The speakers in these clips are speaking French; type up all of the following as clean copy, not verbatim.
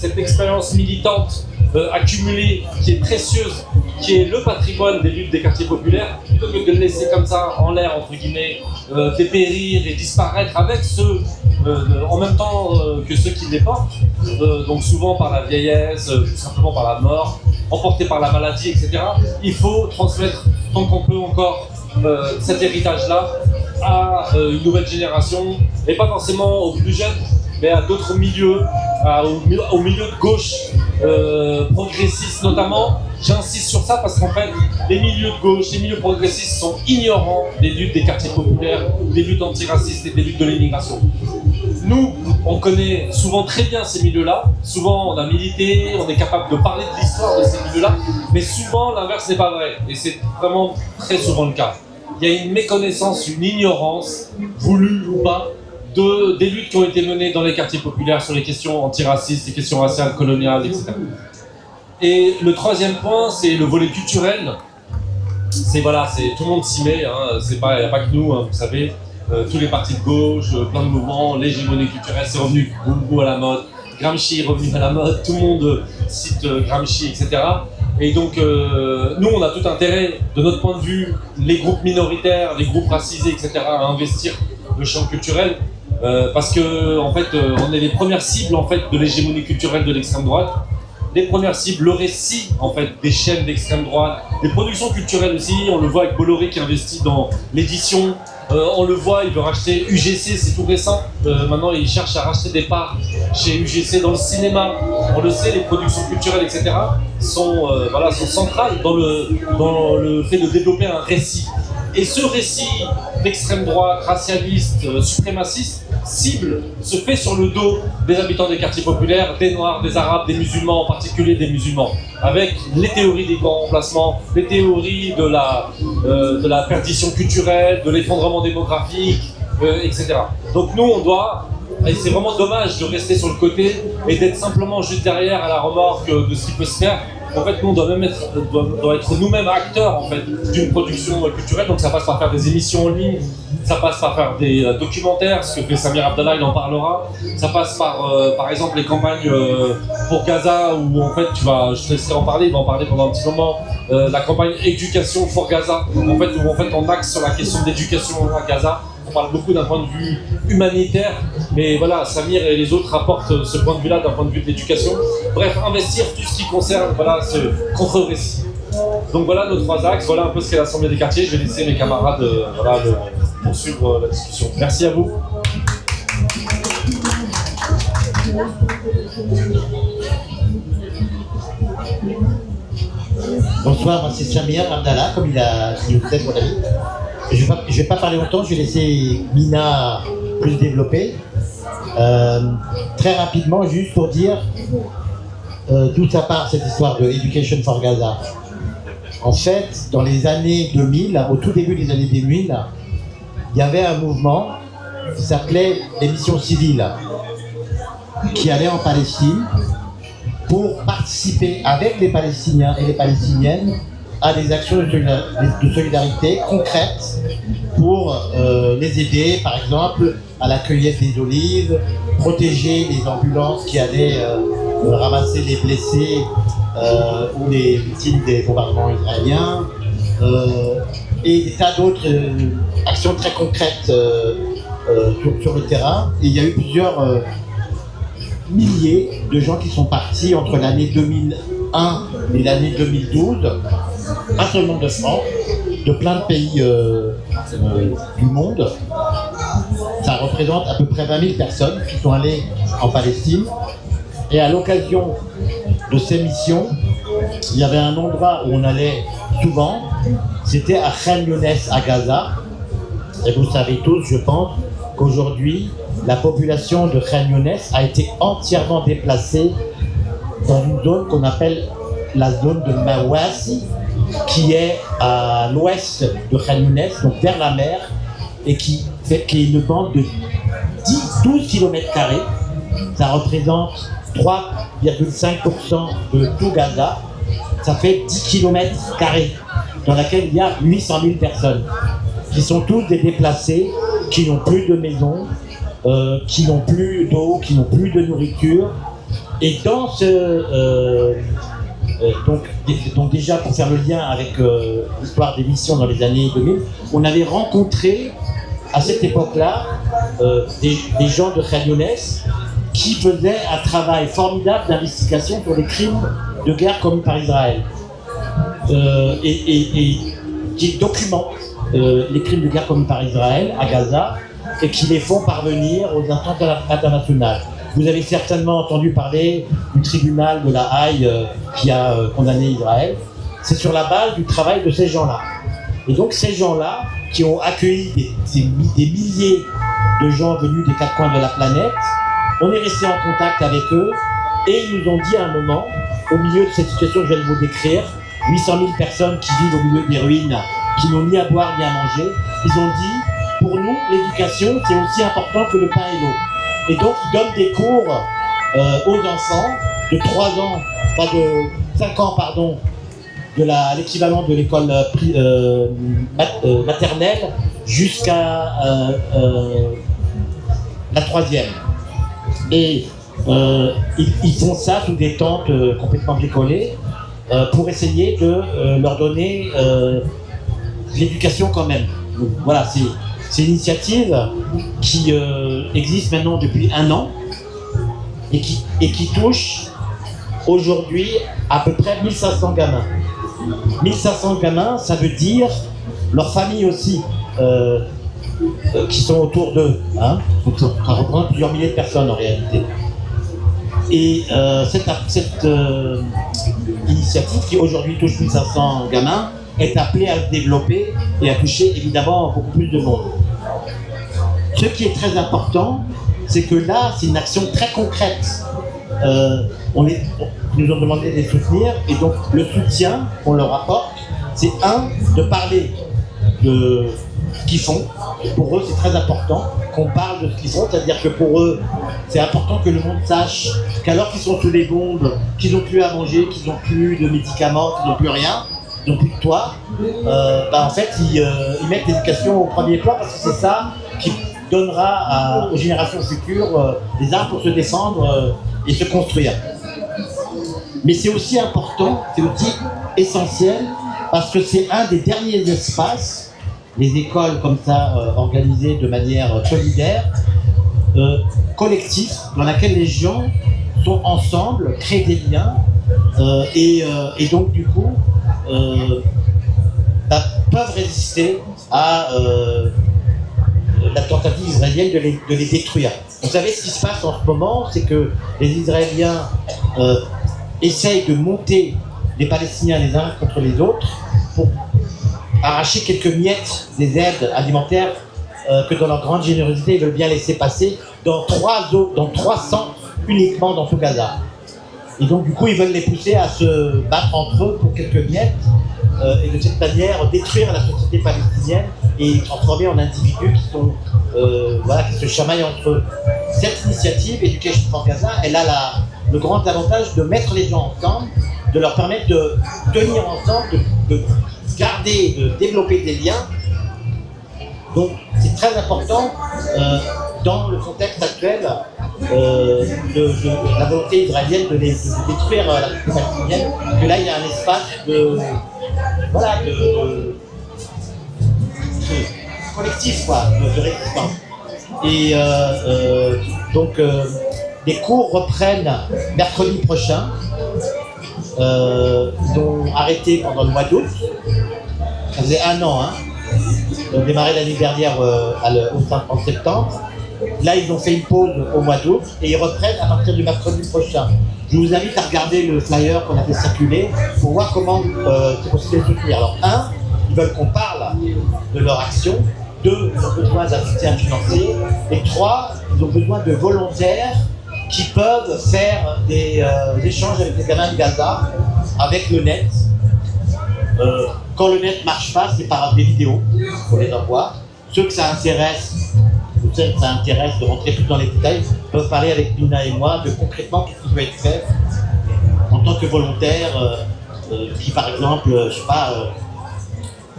cette expérience militante accumulée, qui est précieuse, qui est le patrimoine des luttes des quartiers populaires, plutôt que de le laisser comme ça en l'air, entre guillemets, dépérir et disparaître avec ceux, en même temps que ceux qui les portent, donc souvent par la vieillesse, tout simplement par la mort, emportés par la maladie, etc. Il faut transmettre, tant qu'on peut encore, cet héritage-là à une nouvelle génération, et pas forcément aux plus jeunes, mais à d'autres milieux, au milieu de gauche, progressistes notamment. J'insiste sur ça parce qu'en fait, les milieux de gauche, les milieux progressistes sont ignorants des luttes des quartiers populaires, des luttes antiracistes et des luttes de l'immigration. Nous, on connaît souvent très bien ces milieux-là, souvent on a milité, on est capable de parler de l'histoire de ces milieux-là, mais souvent l'inverse n'est pas vrai, et c'est vraiment très souvent le cas. Il y a une méconnaissance, une ignorance, voulue ou pas, des luttes qui ont été menées dans les quartiers populaires sur les questions antiracistes, les questions raciales, coloniales, etc. Et le troisième point, c'est le volet culturel. Tout le monde s'y met, hein, il n'y a pas que nous, hein, vous savez, tous les partis de gauche, plein de mouvements, l'hégémonie culturelle, c'est revenu beaucoup à la mode, Gramsci est revenu à la mode, tout le monde cite Gramsci, etc. Et donc, nous, on a tout intérêt, de notre point de vue, les groupes minoritaires, les groupes racisés, etc., à investir le champ culturel. Parce que en fait, on est les premières cibles en fait de l'hégémonie culturelle de l'extrême droite, les premières cibles, le récit en fait des chaînes d'extrême droite, des productions culturelles aussi. On le voit avec Bolloré qui investit dans l'édition. On le voit, il veut racheter UGC, c'est tout récent. Maintenant, il cherche à racheter des parts chez UGC dans le cinéma. On le sait, les productions culturelles, etc. sont centrales dans le fait de développer un récit. Et ce récit d'extrême droite, racialiste, suprémaciste, se fait sur le dos des habitants des quartiers populaires, des Noirs, des Arabes, des musulmans, en particulier des musulmans, avec les théories des grands remplacements, les théories de la perdition culturelle, de l'effondrement démographique, etc. Donc nous, on doit, et c'est vraiment dommage de rester sur le côté et d'être simplement juste derrière à la remorque de ce qui peut se faire. En fait, nous, on doit être nous-mêmes acteurs en fait, d'une production culturelle. Donc, ça passe par faire des émissions en ligne, ça passe par faire des documentaires, ce que fait Samir Abdallah, il en parlera. Ça passe par exemple, les campagnes pour Gaza, où en fait, je te laisserai en parler, il va en parler pendant un petit moment. La campagne Éducation for Gaza, où en fait, on axe sur la question d'éducation à Gaza. On parle beaucoup d'un point de vue humanitaire, mais voilà, Samir et les autres apportent ce point de vue-là d'un point de vue de l'éducation. Bref, investir tout ce qui concerne ce contre-récit. Donc voilà nos trois axes, voilà un peu ce qu'est l'Assemblée des quartiers. Je vais laisser mes camarades poursuivre la discussion. Merci à vous. Bonsoir, moi c'est Samir Abdallah, comme il a dit peut-être mon ami. Je ne vais pas parler longtemps, je vais laisser Mina plus développer. Très rapidement, juste pour dire d'où ça part cette histoire de Education for Gaza. En fait, dans les années 2000, au tout début des années 2000, il y avait un mouvement qui s'appelait les missions civiles, qui allait en Palestine pour participer avec les Palestiniens et les Palestiniennes à des actions de solidarité concrètes pour les aider, par exemple, à la cueillette des olives, protéger les ambulances qui allaient ramasser les blessés ou les victimes des bombardements israéliens, et des tas d'autres actions très concrètes sur le terrain. Et il y a eu plusieurs milliers de gens qui sont partis entre l'année 2001 et l'année 2012, pas seulement de France, de plein de pays du monde. Ça représente à peu près 20 000 personnes qui sont allées en Palestine. Et à l'occasion de ces missions, il y avait un endroit où on allait souvent, c'était à Khan Younes à Gaza. Et vous savez tous, je pense, qu'aujourd'hui, la population de Khan Younes a été entièrement déplacée dans une zone qu'on appelle la zone de Mawasi, qui est à l'ouest de Khan Younes, donc vers la mer, et qui est une bande de 12 km². Ça représente 3,5% de tout Gaza. Ça fait 10 km² dans laquelle il y a 800 000 personnes, qui sont tous des déplacés, qui n'ont plus de maison, qui n'ont plus d'eau, qui n'ont plus de nourriture. Et dans donc déjà pour faire le lien avec l'histoire des missions dans les années 2000, on avait rencontré à cette époque-là des gens de Khan Younes qui faisaient un travail formidable d'investigation sur les crimes de guerre commis par Israël et qui documentent les crimes de guerre commis par Israël à Gaza et qui les font parvenir aux instances internationales. Vous avez certainement entendu parler du tribunal de la Haye qui a condamné Israël. C'est sur la base du travail de ces gens-là. Et donc ces gens-là, qui ont accueilli des milliers de gens venus des quatre coins de la planète, on est resté en contact avec eux et ils nous ont dit à un moment, au milieu de cette situation que je viens de vous décrire, 800 000 personnes qui vivent au milieu des ruines, qui n'ont ni à boire ni à manger, ils ont dit, pour nous, l'éducation, c'est aussi important que le pain et l'eau. Et donc, ils donnent des cours aux enfants de 3 ans, pas de 5 ans, pardon, de l'équivalent de l'école maternelle jusqu'à la 3e. Et ils font ça sous des tentes complètement bricolées pour essayer de leur donner l'éducation quand même. Donc, voilà, c'est une initiative qui existe maintenant depuis 1 an et qui touche aujourd'hui à peu près 1500 gamins. 1500 gamins, ça veut dire leurs familles aussi, qui sont autour d'eux. Hein. Donc ça représente plusieurs milliers de personnes en réalité. Et cette initiative qui aujourd'hui touche 1500 gamins est appelée à se développer et à toucher évidemment beaucoup plus de monde. Ce qui est très important, c'est que là, c'est une action très concrète. Ils nous ont demandé de les soutenir et donc le soutien qu'on leur apporte, c'est de parler de ce qu'ils font. Pour eux, c'est très important qu'on parle de ce qu'ils font, c'est-à-dire que pour eux, c'est important que le monde sache qu'alors qu'ils sont sous les bombes, qu'ils n'ont plus à manger, qu'ils n'ont plus de médicaments, qu'ils n'ont plus rien, ils n'ont plus de toit, en fait, ils mettent l'éducation au premier plan parce que c'est ça qui donnera aux générations futures des armes pour se défendre et se construire. Mais c'est aussi important, c'est aussi essentiel, parce que c'est un des derniers espaces, les écoles comme ça, organisées de manière solidaire, collective, dans laquelle les gens sont ensemble, créent des liens, et donc du coup, peuvent résister à la tentative israélienne de les détruire. Vous savez ce qui se passe en ce moment, c'est que les Israéliens essayent de monter les Palestiniens les uns contre les autres pour arracher quelques miettes des aides alimentaires que dans leur grande générosité ils veulent bien laisser passer dans 3 centres uniquement dans tout Gaza. Et donc du coup ils veulent les pousser à se battre entre eux pour quelques miettes et de cette manière détruire la société palestinienne et transformer en individus qui sont qui se chamaillent entre eux. Cette initiative Education for Gaza, elle a le grand avantage de mettre les gens ensemble, de leur permettre de tenir ensemble, de garder, de développer des liens. Donc c'est très important dans le contexte actuel de la volonté israélienne de détruire la société palestinienne, que là il y a un espace de collectif, de résistance. Et donc les cours reprennent mercredi prochain. Ils ont arrêté pendant le mois d'août. Ça faisait 1 an. Ils ont démarré l'année dernière en septembre. Là, ils ont fait une pause au mois d'août et ils reprennent à partir du mercredi prochain. Je vous invite à regarder le flyer qu'on a fait circuler pour voir comment c'est possible de soutenir. Alors, 1, ils veulent qu'on parle de leur action. 2, ils ont besoin d'un soutien financier. Et 3, ils ont besoin de volontaires qui peuvent faire des échanges avec les gamins de Gaza, avec le net. Quand le net ne marche pas, c'est par des vidéos qu'on les envoie. Ceux que ça intéresse de rentrer plus dans les détails, peuvent parler avec Nina et moi de concrètement ce qui peut être fait en tant que volontaire, qui par exemple,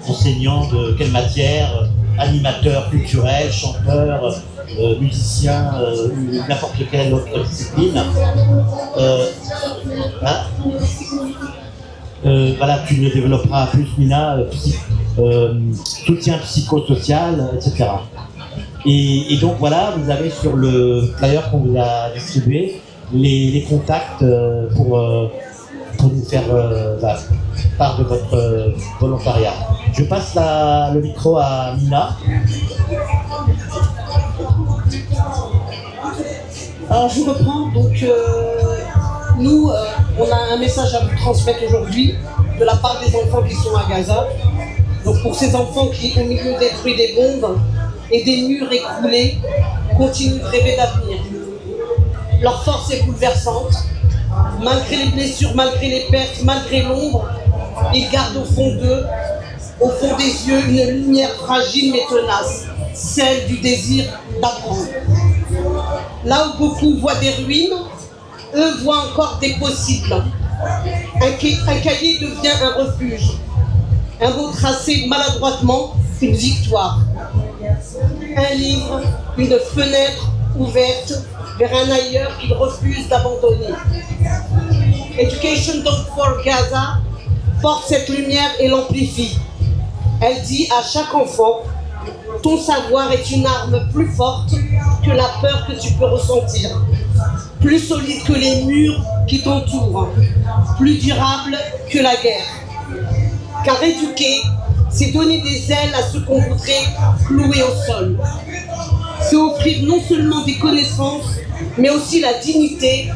enseignant de quelle matière, animateur culturel, chanteur, musicien ou n'importe quelle autre discipline, hein, voilà, tu ne développeras plus, Mina, soutien psychosocial, etc. Et donc voilà, vous avez sur le flyer qu'on vous a distribué les contacts pour nous faire part de votre volontariat. Je passe le micro à Mina. Alors je reprends, donc nous, on a un message à vous transmettre aujourd'hui de la part des enfants qui sont à Gaza. Donc pour ces enfants qui, au milieu des bruits des bombes et des murs écroulés, continuent de rêver d'avenir. Leur force est bouleversante. Malgré les blessures, malgré les pertes, malgré l'ombre, ils gardent au fond d'eux, au fond des yeux, une lumière fragile mais tenace, celle du désir d'apprendre. Là où beaucoup voient des ruines, eux voient encore des possibles. Un cahier devient un refuge. Un mot tracé maladroitement, une victoire. Un livre, une fenêtre ouverte vers un ailleurs qu'ils refusent d'abandonner. Education for Gaza porte cette lumière et l'amplifie. Elle dit à chaque enfant, ton savoir est une arme plus forte que la peur que tu peux ressentir, plus solide que les murs qui t'entourent, plus durable que la guerre. Car éduquer, c'est donner des ailes à ce qu'on voudrait clouer au sol. C'est offrir non seulement des connaissances, mais aussi la dignité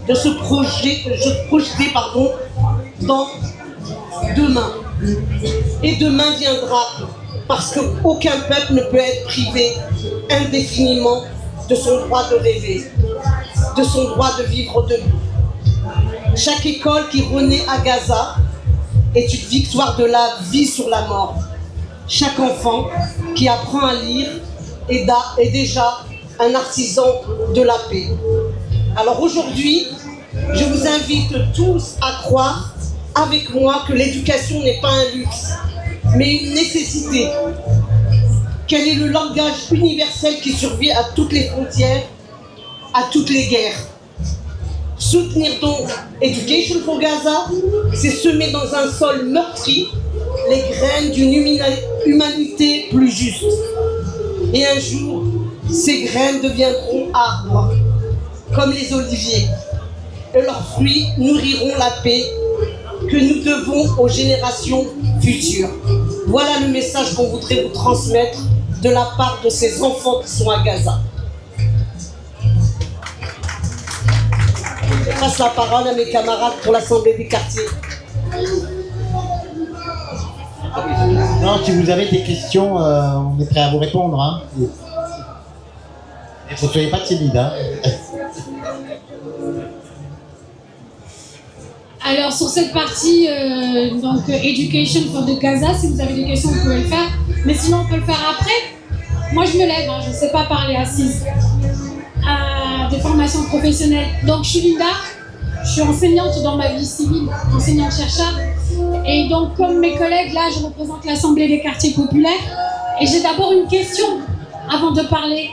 de se projeter dans demain. Et demain viendra, parce qu'aucun peuple ne peut être privé indéfiniment de son droit de rêver, de son droit de vivre debout. Chaque école qui renaît à Gaza est une victoire de la vie sur la mort. Chaque enfant qui apprend à lire est déjà un artisan de la paix. Alors aujourd'hui, je vous invite tous à croire avec moi que l'éducation n'est pas un luxe, mais une nécessité. Quel est le langage universel qui survit à toutes les frontières, à toutes les guerres? Soutenir donc Education for Gaza, c'est semer dans un sol meurtri les graines d'une humanité plus juste. Et un jour, ces graines deviendront arbres, comme les oliviers, et leurs fruits nourriront la paix que nous devons aux générations futures. Voilà le message qu'on voudrait vous transmettre de la part de ces enfants qui sont à Gaza. Je passe la parole à mes camarades pour l'Assemblée des quartiers. Non, si vous avez des questions, on est prêt à vous répondre. Hein. Et ne soyez pas timide. Hein. Alors sur cette partie, donc Education for the Gaza, si vous avez des questions, vous pouvez le faire. Mais sinon, on peut le faire après. Moi, je me lève, hein, je ne sais pas parler assise. Des formations professionnelles. Donc, je suis Linda, je suis enseignante dans ma vie civile, enseignante-chercheur. Et donc, comme mes collègues, là, je représente l'Assemblée des quartiers populaires. Et j'ai d'abord une question avant de parler.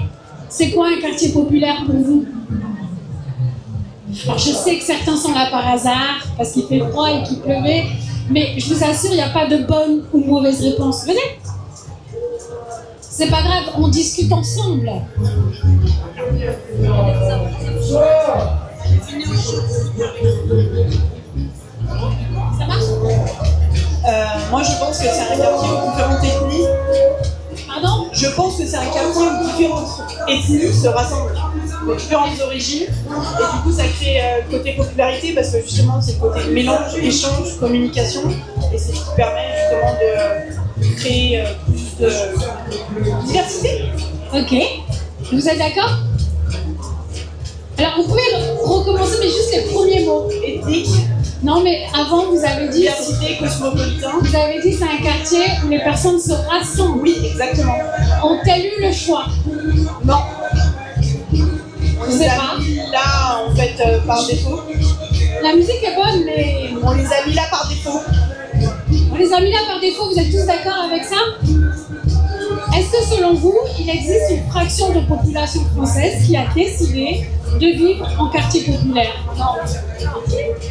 C'est quoi un quartier populaire pour vous? Alors, je sais que certains sont là par hasard, parce qu'il fait froid et qu'il pleuvait, mais je vous assure, il n'y a pas de bonne ou mauvaise réponse. Venez! C'est pas grave, on discute ensemble. Ça marche? Moi, je pense que c'est un quartier où différentes ethnies. Pardon? Je pense que c'est un quartier où différentes ethnies se rassemblent, de différentes origines. Et du coup, ça crée le côté popularité parce que justement, c'est le côté mélange, échange, communication. Et c'est ce qui permet justement de créer plus de diversité. Ok. Vous êtes d'accord? Alors, vous pouvez recommencer, mais juste les premiers mots. Ethnique, Non, mais avant, vous avez dit... diversité, cosmopolitain. Vous avez dit que c'est un quartier où les personnes se rassemblent. Oui, exactement. Ont-elles eu le choix? Non. On Je les sais a pas. mis là, en fait, par défaut. La musique est bonne, mais On les a mis là par défaut. on les a mis là par défaut. Vous êtes tous d'accord avec ça? Est-ce que selon vous, il existe une fraction de population française qui a décidé de vivre en quartier populaire? Non.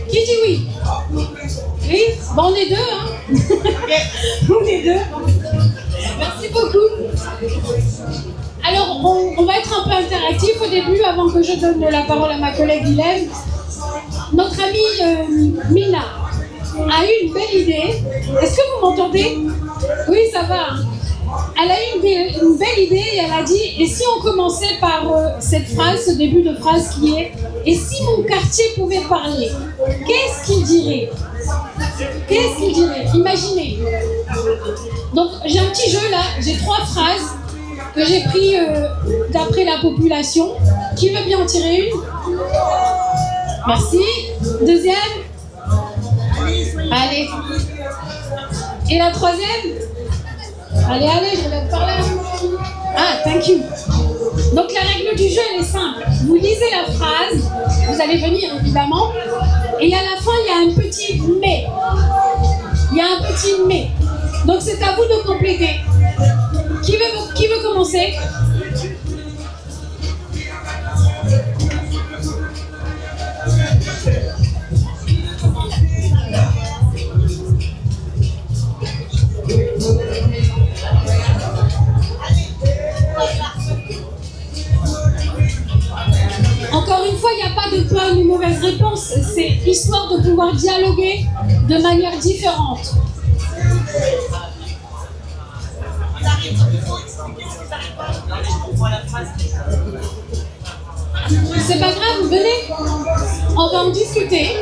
Qui dit oui? Oui? Bon, on est deux, hein? On est deux. Merci beaucoup. Alors, on va être un peu interactif au début, avant que je donne la parole à ma collègue Hélène. Notre amie Mina a eu une belle idée. Est-ce que vous m'entendez? Oui, ça va. Elle a eu une belle idée et elle a dit, et si on commençait par cette phrase, ce début de phrase qui est, et si mon quartier pouvait parler, qu'est-ce qu'il dirait? Qu'est-ce qu'il dirait? Imaginez. Donc j'ai un petit jeu là, j'ai 3 phrases que j'ai pris d'après la population. Qui veut bien en tirer une? Merci. Deuxième? Allez. Et la troisième? Allez, je vais par là. Ah, thank you. Donc la règle du jeu, elle est simple. Vous lisez la phrase, vous allez venir évidemment, et à la fin, il y a un petit « mais ». Il y a un petit « mais ». Donc c'est à vous de compléter. Qui veut commencer? Encore une fois, il n'y a pas de bonne ou mauvaise réponse, c'est histoire de pouvoir dialoguer de manière différente. C'est pas grave, venez, on va en discuter.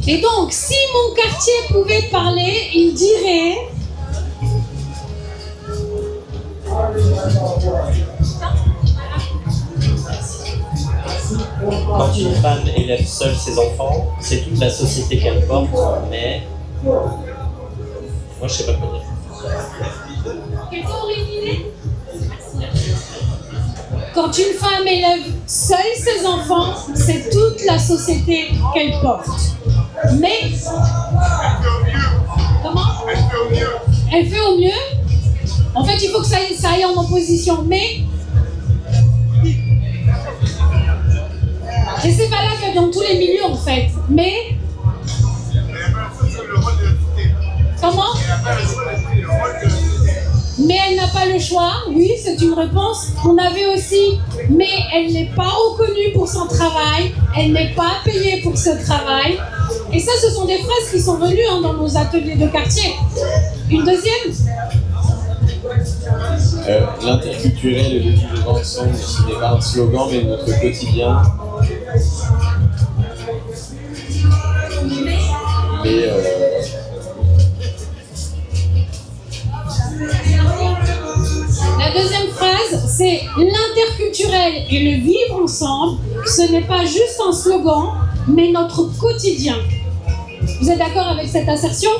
Et donc, si mon quartier pouvait parler, il dirait... Quand une femme élève seule ses enfants, c'est toute la société qu'elle porte, mais... Moi, je sais pas quoi dire. Quelqu'un aurait une idée? Quand une femme élève seule ses enfants, c'est toute la société qu'elle porte. Mais... Comment? Elle fait au mieux. Elle fait au mieux? En fait, il faut que ça aille en opposition, mais... Et c'est valable dans tous les milieux, en fait. Mais... Comment? Mais elle n'a pas le choix, oui, c'est une réponse. On avait aussi, mais elle n'est pas reconnue pour son travail, elle n'est pas payée pour ce travail. Et ça, ce sont des phrases qui sont venues dans nos ateliers de quartier. Une deuxième? L'interculturel et le vivre ensemble, ce n'est pas un slogan, mais notre quotidien. Mais la deuxième phrase, c'est l'interculturel et le vivre ensemble, ce n'est pas juste un slogan, mais notre quotidien. Vous êtes d'accord avec cette assertion?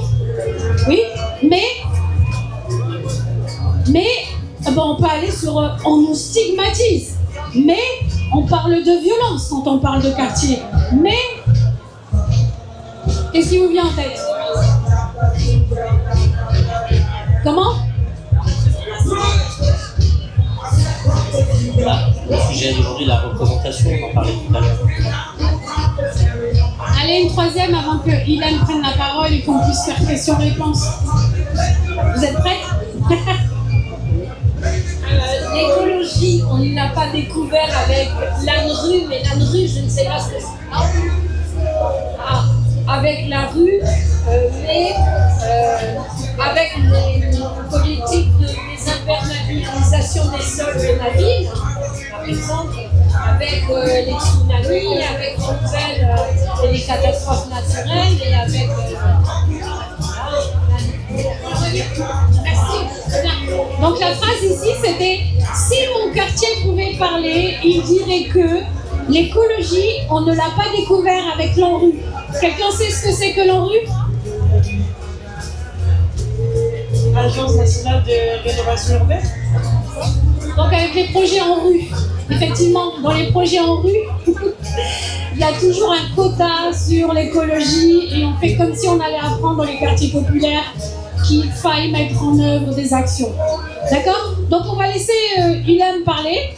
Oui, mais on peut aller sur on nous stigmatise, mais on parle de violence quand on parle de quartier. Mais qu'est-ce qui vous vient en tête? Comment? Le sujet d'aujourd'hui, la représentation, on en parlait tout à l'heure. Allez, une troisième avant que Hélène prenne la parole et qu'on puisse faire question-réponse. Vous êtes prêts? L'écologie, on ne l'a pas découvert avec l'ANRU, mais l'ANRU, je ne sais pas ce que c'est. Avec la rue, mais avec les politiques de désimperméabilisation des sols de la ville, par exemple, avec les tsunamis, avec les catastrophes naturelles et avec... Donc la phrase ici, c'était « Si mon quartier pouvait parler, il dirait que l'écologie, on ne l'a pas découvert avec l'ANRU. » Quelqu'un sait ce que c'est que l'ANRU? Agence nationale de rénovation urbaine. Donc avec les projets en rue. effectivement, dans les projets en rue, il y a toujours un quota sur l'écologie et on fait comme si on allait apprendre dans les quartiers populaires qu'il faille mettre en œuvre des actions. D'accord? Donc on va laisser Ilham parler,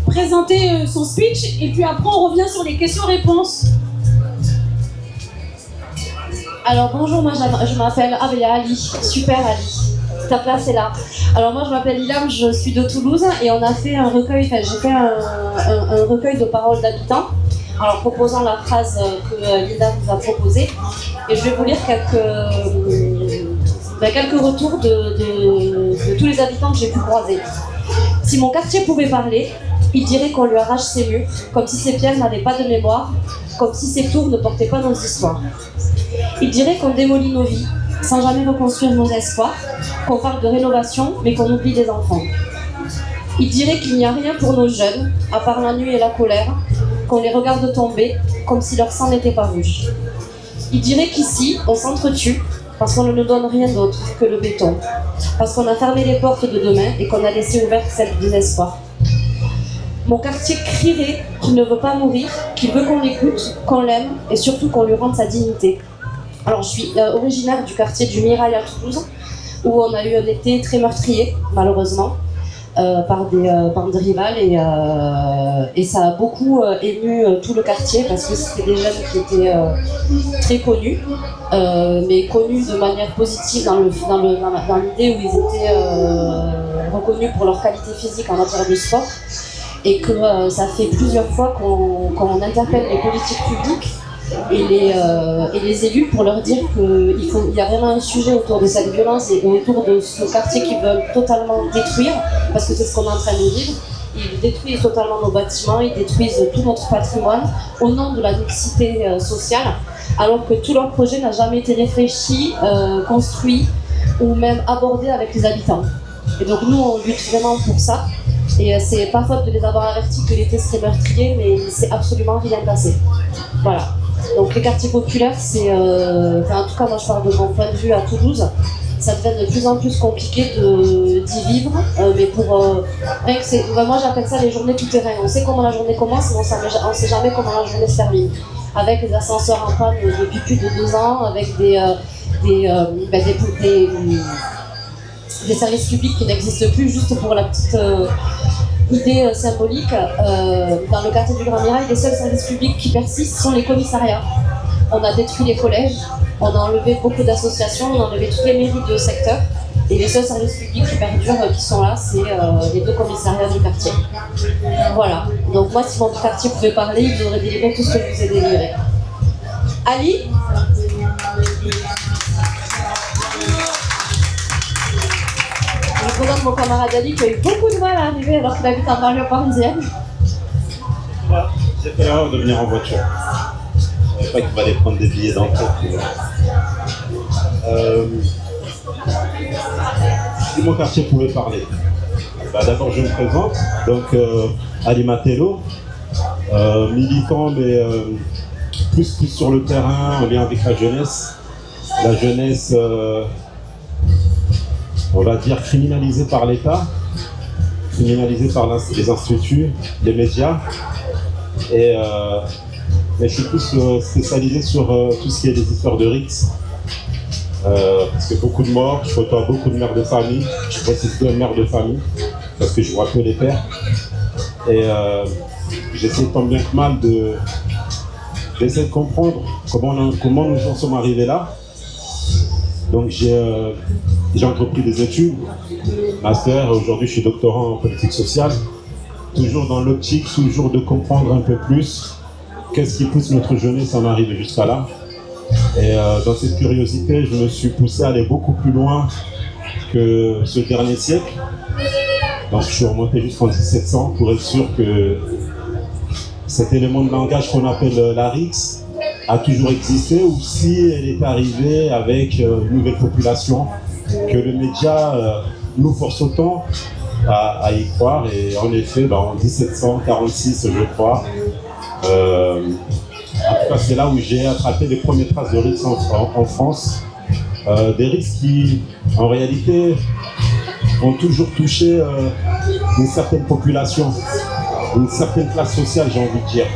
présenter son speech et puis après on revient sur les questions-réponses. Alors bonjour, moi je m'appelle Ali, super Ali, ta place est là. Alors moi je m'appelle Ilham, je suis de Toulouse et on a fait un recueil, j'ai fait un recueil de paroles d'habitants, alors proposant la phrase que Linda vous a proposée, et je vais vous lire quelques retours de tous les habitants que j'ai pu croiser. Si mon quartier pouvait parler, il dirait qu'on lui arrache ses murs, comme si ses pierres n'avaient pas de mémoire, comme si ses tours ne portaient pas nos histoires. Il dirait qu'on démolit nos vies, sans jamais reconstruire nos espoirs, qu'on parle de rénovation, mais qu'on oublie des enfants. Il dirait qu'il n'y a rien pour nos jeunes, à part la nuit et la colère, qu'on les regarde tomber, comme si leur sang n'était pas rouge. Il dirait qu'ici, on s'entretue, parce qu'on ne nous donne rien d'autre que le béton, parce qu'on a fermé les portes de demain et qu'on a laissé ouvertes celles du désespoir. Mon quartier crierait qu'il ne veut pas mourir, qu'il veut qu'on l'écoute, qu'on l'aime et surtout qu'on lui rende sa dignité. Alors je suis originaire du quartier du Mirail à Toulouse, où on a eu un été très meurtrier, malheureusement, par des bandes rivales et ça a beaucoup ému tout le quartier parce que c'était des jeunes qui étaient très connus, mais connus de manière positive dans l'idée où ils étaient reconnus pour leur qualité physique en matière de sport, et que ça fait plusieurs fois qu'on interpelle les politiques publiques et les élus pour leur dire qu'il y a vraiment un sujet autour de cette violence et autour de ce quartier qu'ils veulent totalement détruire, parce que c'est ce qu'on est en train de vivre. Ils détruisent totalement nos bâtiments, ils détruisent tout notre patrimoine au nom de la mixité sociale, alors que tout leur projet n'a jamais été réfléchi, construit ou même abordé avec les habitants. Et donc nous on lutte vraiment pour ça. Et c'est pas faute de les avoir avertis que l'été serait meurtrier, mais il s'est absolument rien passé. Voilà. Donc les quartiers populaires, c'est... en tout cas, moi je parle de mon point de vue à Toulouse, ça devient de plus en plus compliqué d'y vivre, mais moi j'appelle ça les journées tout-terrain. On sait comment la journée commence, mais on ne sait jamais comment la journée se termine. Avec les ascenseurs en panne depuis plus de 2 ans, avec des services publics qui n'existent plus, juste pour la petite idée symbolique. Dans le quartier du Grand Mirail, les seuls services publics qui persistent sont les commissariats. On a détruit les collèges, on a enlevé beaucoup d'associations, on a enlevé toutes les mairies de secteur, et les seuls services publics qui perdurent, qui sont là, c'est les 2 commissariats du quartier. Voilà. Donc moi, si mon quartier pouvait parler, il aurait délivré tout ce que je vous ai délivré. Ali ? Je présente mon camarade Ali qui a eu beaucoup de mal à arriver alors qu'il habite en banlieue parisienne. J'ai fait l'erreur de venir en voiture. Je ne savais pas qu'il fallait prendre des billets d'entrée. Si mon quartier pouvait parler, d'abord je me présente, donc Ali Matello, militant mais plus sur le terrain en lien avec la jeunesse. La jeunesse, on va dire, criminalisée par l'État, criminalisée par les instituts, les médias. Mais je suis plus spécialisé sur tout ce qui est des histoires de RICS. Parce que beaucoup de morts, je côtoie beaucoup de mères de famille. Je vois si c'est une mère de famille, parce que je vois que les pères. Et j'essaie tant bien que mal d'essayer de comprendre comment nous en sommes arrivés là. Donc j'ai entrepris des études, master, aujourd'hui je suis doctorant en politique sociale, toujours dans l'optique, toujours de comprendre un peu plus qu'est-ce qui pousse notre jeunesse à en arriver jusqu'à là. Et dans cette curiosité, je me suis poussé à aller beaucoup plus loin que ce dernier siècle. Donc je suis remonté jusqu'en 1700 pour être sûr que cet élément de langage qu'on appelle la RICS a toujours existé, ou si elle est arrivée avec une nouvelle population que le média nous force autant à y croire. Et en effet, en 1746, je crois, en tout cas c'est là où j'ai attrapé les premières traces de RICS en France. Des RICS qui, en réalité, ont toujours touché une certaine population. une certaine classe sociale, j'ai envie de dire.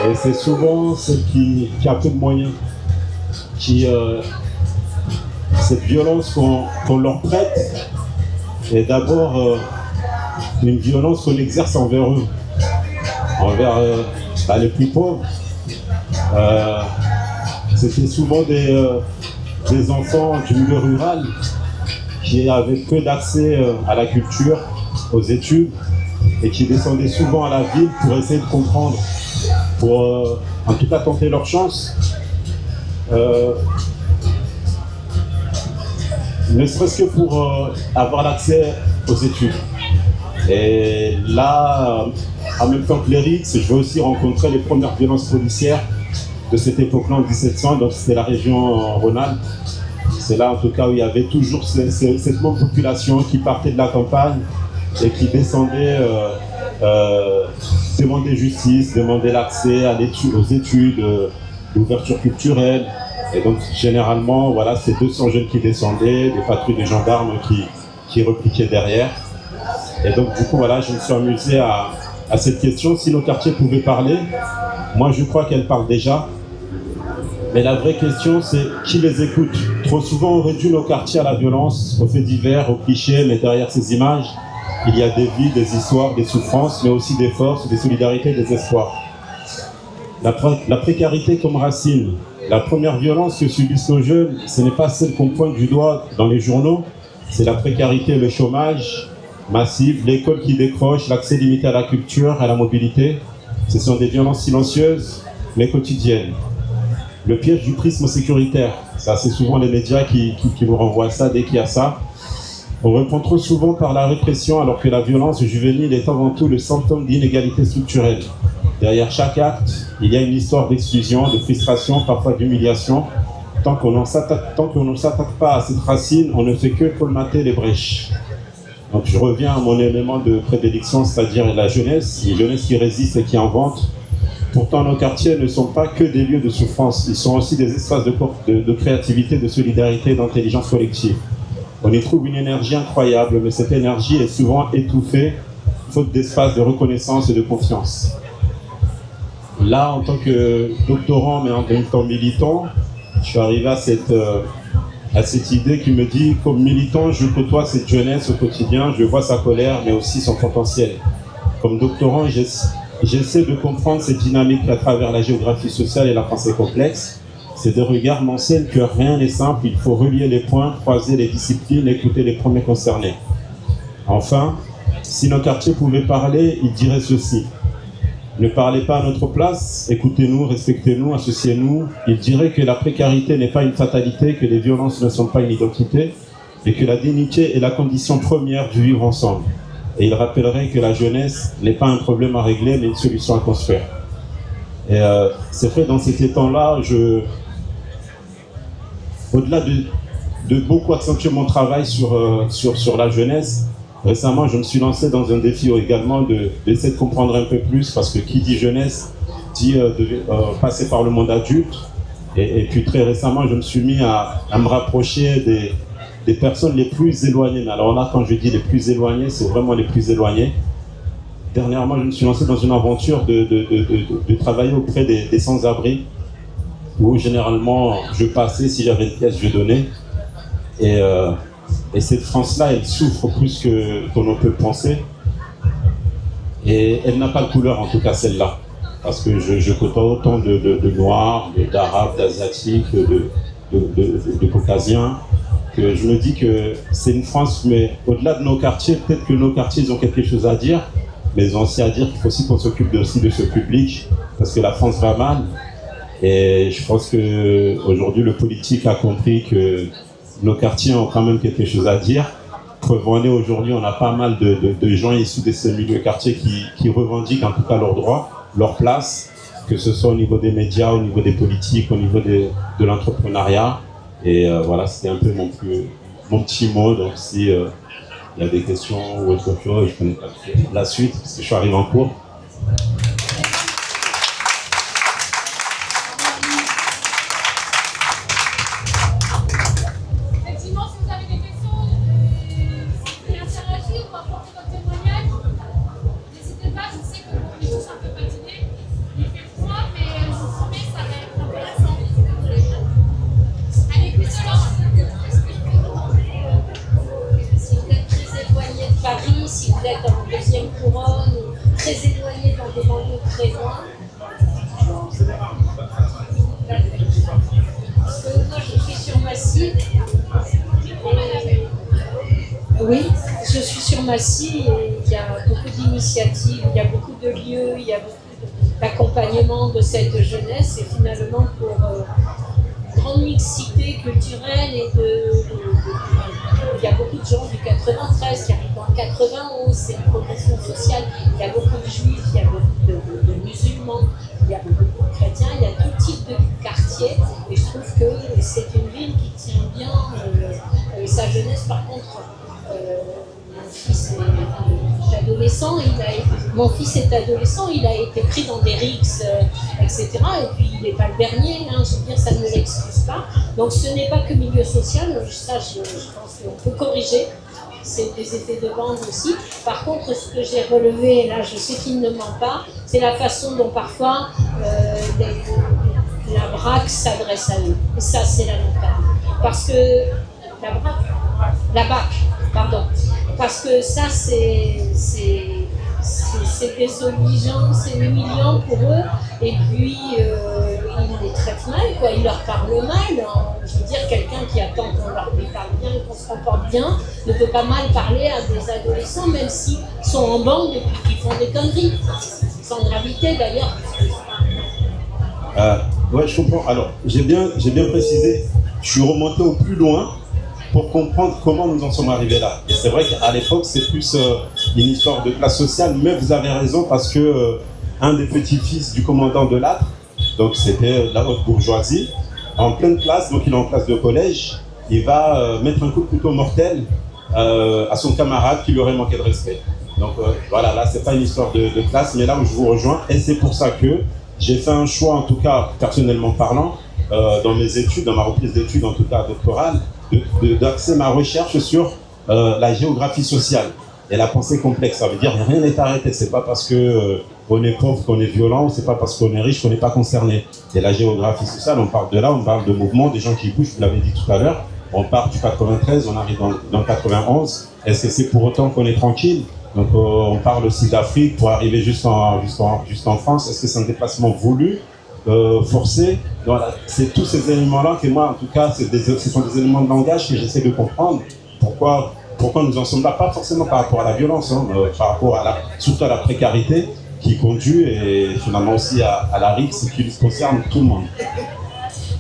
Et c'est souvent celle qui a peu de moyens, qui cette violence qu'on leur prête est d'abord une violence qu'on exerce envers eux, envers les plus pauvres. C'était souvent des enfants du milieu rural qui avaient peu d'accès à la culture, aux études, et qui descendaient souvent à la ville pour essayer de comprendre, pour en tout cas tenter leur chance. Ne serait-ce que pour avoir l'accès aux études. Et là, en même temps que les RICS, je vais aussi rencontrer les premières violences policières de cette époque-là en 1700, donc c'était la région Rhône-Alpes. C'est là en tout cas où il y avait toujours cette même population qui partait de la campagne et qui descendait demander justice, demander l'accès aux études, l'ouverture culturelle. Et donc généralement, voilà, c'est 200 jeunes qui descendaient, des patrouilles de gendarmes qui repliquaient derrière. Et donc du coup, voilà, je me suis amusé à cette question, si nos quartiers pouvaient parler. Moi, je crois qu'elles parlent déjà. Mais la vraie question, c'est qui les écoute. Trop souvent, on réduit nos quartiers à la violence, aux faits divers, aux clichés, mais derrière ces images, il y a des vies, des histoires, des souffrances, mais aussi des forces, des solidarités, des espoirs. La précarité comme racine. La première violence que subissent nos jeunes, ce n'est pas celle qu'on pointe du doigt dans les journaux, c'est la précarité, le chômage massif, l'école qui décroche, l'accès limité à la culture, à la mobilité. Ce sont des violences silencieuses, mais quotidiennes. Le piège du prisme sécuritaire, c'est assez souvent les médias qui vous renvoient ça dès qu'il y a ça. On répond trop souvent par la répression alors que la violence juvénile est avant tout le symptôme d'inégalité structurelle. Derrière chaque acte, il y a une histoire d'exclusion, de frustration, parfois d'humiliation. Tant qu'on ne s'attaque pas à cette racine, on ne fait que colmater les brèches. Donc je reviens à mon élément de prédilection, c'est-à-dire la jeunesse, une jeunesse qui résiste et qui invente. Pourtant, nos quartiers ne sont pas que des lieux de souffrance, ils sont aussi des espaces de créativité, de solidarité, d'intelligence collective. On y trouve une énergie incroyable, mais cette énergie est souvent étouffée, faute d'espace de reconnaissance et de confiance. Là, en tant que doctorant, mais en même temps militant, je suis arrivé à cette idée qui me dit, comme militant, je côtoie cette jeunesse au quotidien, je vois sa colère, mais aussi son potentiel. Comme doctorant, j'essaie de comprendre cette dynamique à travers la géographie sociale et la pensée complexe. Ces deux regards m'enseignent que rien n'est simple, il faut relier les points, croiser les disciplines, écouter les premiers concernés. Enfin, si nos quartiers pouvaient parler, ils diraient ceci. Ne parlez pas à notre place, écoutez-nous, respectez-nous, associez-nous. Ils diraient que la précarité n'est pas une fatalité, que les violences ne sont pas une identité, et que la dignité est la condition première du vivre ensemble. Et il rappellerait que la jeunesse n'est pas un problème à régler, mais une solution à construire. Et c'est fait dans cet étang-là, au-delà de beaucoup accentuer mon travail sur la jeunesse, récemment je me suis lancé dans un défi également d'essayer de comprendre un peu plus, parce que qui dit jeunesse dit passer par le monde adulte. Et puis très récemment, je me suis mis à me rapprocher des personnes les plus éloignées. Alors là, quand je dis les plus éloignées, c'est vraiment les plus éloignées. Dernièrement, je me suis lancé dans une aventure de travailler auprès des sans-abri, où généralement je passais, si j'avais une pièce, je donnais. Et cette France-là, elle souffre plus qu'on ne peut penser. Et elle n'a pas de couleur, en tout cas celle-là. Parce que je côtoie autant de Noirs, d'Arabes, d'Asiatiques, de Caucasiens, que je me dis que c'est une France, mais au-delà de nos quartiers, peut-être que nos quartiers, ils ont quelque chose à dire, mais ils ont aussi à dire qu'il faut aussi qu'on s'occupe aussi de ce public, parce que la France va mal. Et je pense qu'aujourd'hui, le politique a compris que nos quartiers ont quand même quelque chose à dire. Preuve en est, aujourd'hui, on a pas mal de gens issus de ces milieux quartiers qui revendiquent en tout cas leurs droits, leur place, que ce soit au niveau des médias, au niveau des politiques, au niveau de l'entrepreneuriat. Et voilà, c'était un peu mon petit mot. Donc si il y a des questions ou autre chose, je connais pas la suite, parce que je suis arrivé en cours. Effectivement, si vous avez des questions et interagir ou apporter votre témoignage, n'hésitez pas, je sais Oui, je suis sur Massy et il y a beaucoup d'initiatives, il y a beaucoup de lieux, il y a beaucoup d'accompagnement de cette jeunesse et finalement pour grande mixité culturelle et il y a beaucoup de gens du 93 qui arrivent dans le 91, c'est une progression sociale, il y a beaucoup de juifs, il y a beaucoup de musulmans, il y a beaucoup de chrétiens, il y a tout type de quartier et je trouve que c'est une ville qui tient bien sa jeunesse. Par contre, mon fils est adolescent, il a été pris dans des rixes, etc. Et puis il n'est pas le dernier, hein, je veux dire, ça ne l'excuse pas. Donc ce n'est pas que milieu social, ça je pense qu'on peut corriger. C'est des effets de bande aussi. Par contre, ce que j'ai relevé, et là je sais qu'il ne ment pas, c'est la façon dont parfois la BRAC s'adresse à eux. Et ça, c'est lamentable. Parce que la BAC, pardon. Parce que ça, c'est désobligeant, c'est humiliant pour eux. Et puis, ils les traitent mal, quoi. Ils leur parlent mal. Je veux dire, quelqu'un qui attend qu'on leur parle bien, qu'on se comporte bien, ne peut pas mal parler à des adolescents, même s'ils sont en bande et puis qu'ils font des conneries. Sans gravité, d'ailleurs. Ouais, je comprends. Alors, j'ai bien précisé, je suis remonté au plus loin pour comprendre comment nous en sommes arrivés là. Et c'est vrai qu'à l'époque, c'est plus une histoire de classe sociale, mais vous avez raison parce que un des petits-fils du commandant de l'Âtre, donc c'était la haute bourgeoisie, en pleine classe, donc il est en classe de collège, il va mettre un coup de couteau mortel à son camarade qui lui aurait manqué de respect. Donc voilà, là c'est pas une histoire de classe, mais là où je vous rejoins, et c'est pour ça que j'ai fait un choix, en tout cas personnellement parlant, dans mes études, dans ma reprise d'études en tout cas doctorale, d'axer ma recherche sur la géographie sociale et la pensée complexe. Ça veut dire rien n'est arrêté, c'est pas parce que on est pauvre qu'on est violent, ou c'est pas parce qu'on est riche qu'on n'est pas concerné. Et la géographie sociale, on parle de là, on parle de mouvements, des gens qui bougent, vous l'avez dit tout à l'heure, on part du 93, on arrive dans le 91, est-ce que c'est pour autant qu'on est tranquille? Donc on parle aussi d'Afrique pour arriver juste en France, est-ce que c'est un déplacement voulu, forcé? Voilà, c'est tous ces éléments-là que moi, en tout cas, ce sont des éléments de langage que j'essaie de comprendre. Pourquoi nous en sommes là? Pas forcément par rapport à la violence, hein, par rapport surtout à la précarité qui conduit et finalement aussi à la rixe qui concerne tout le monde.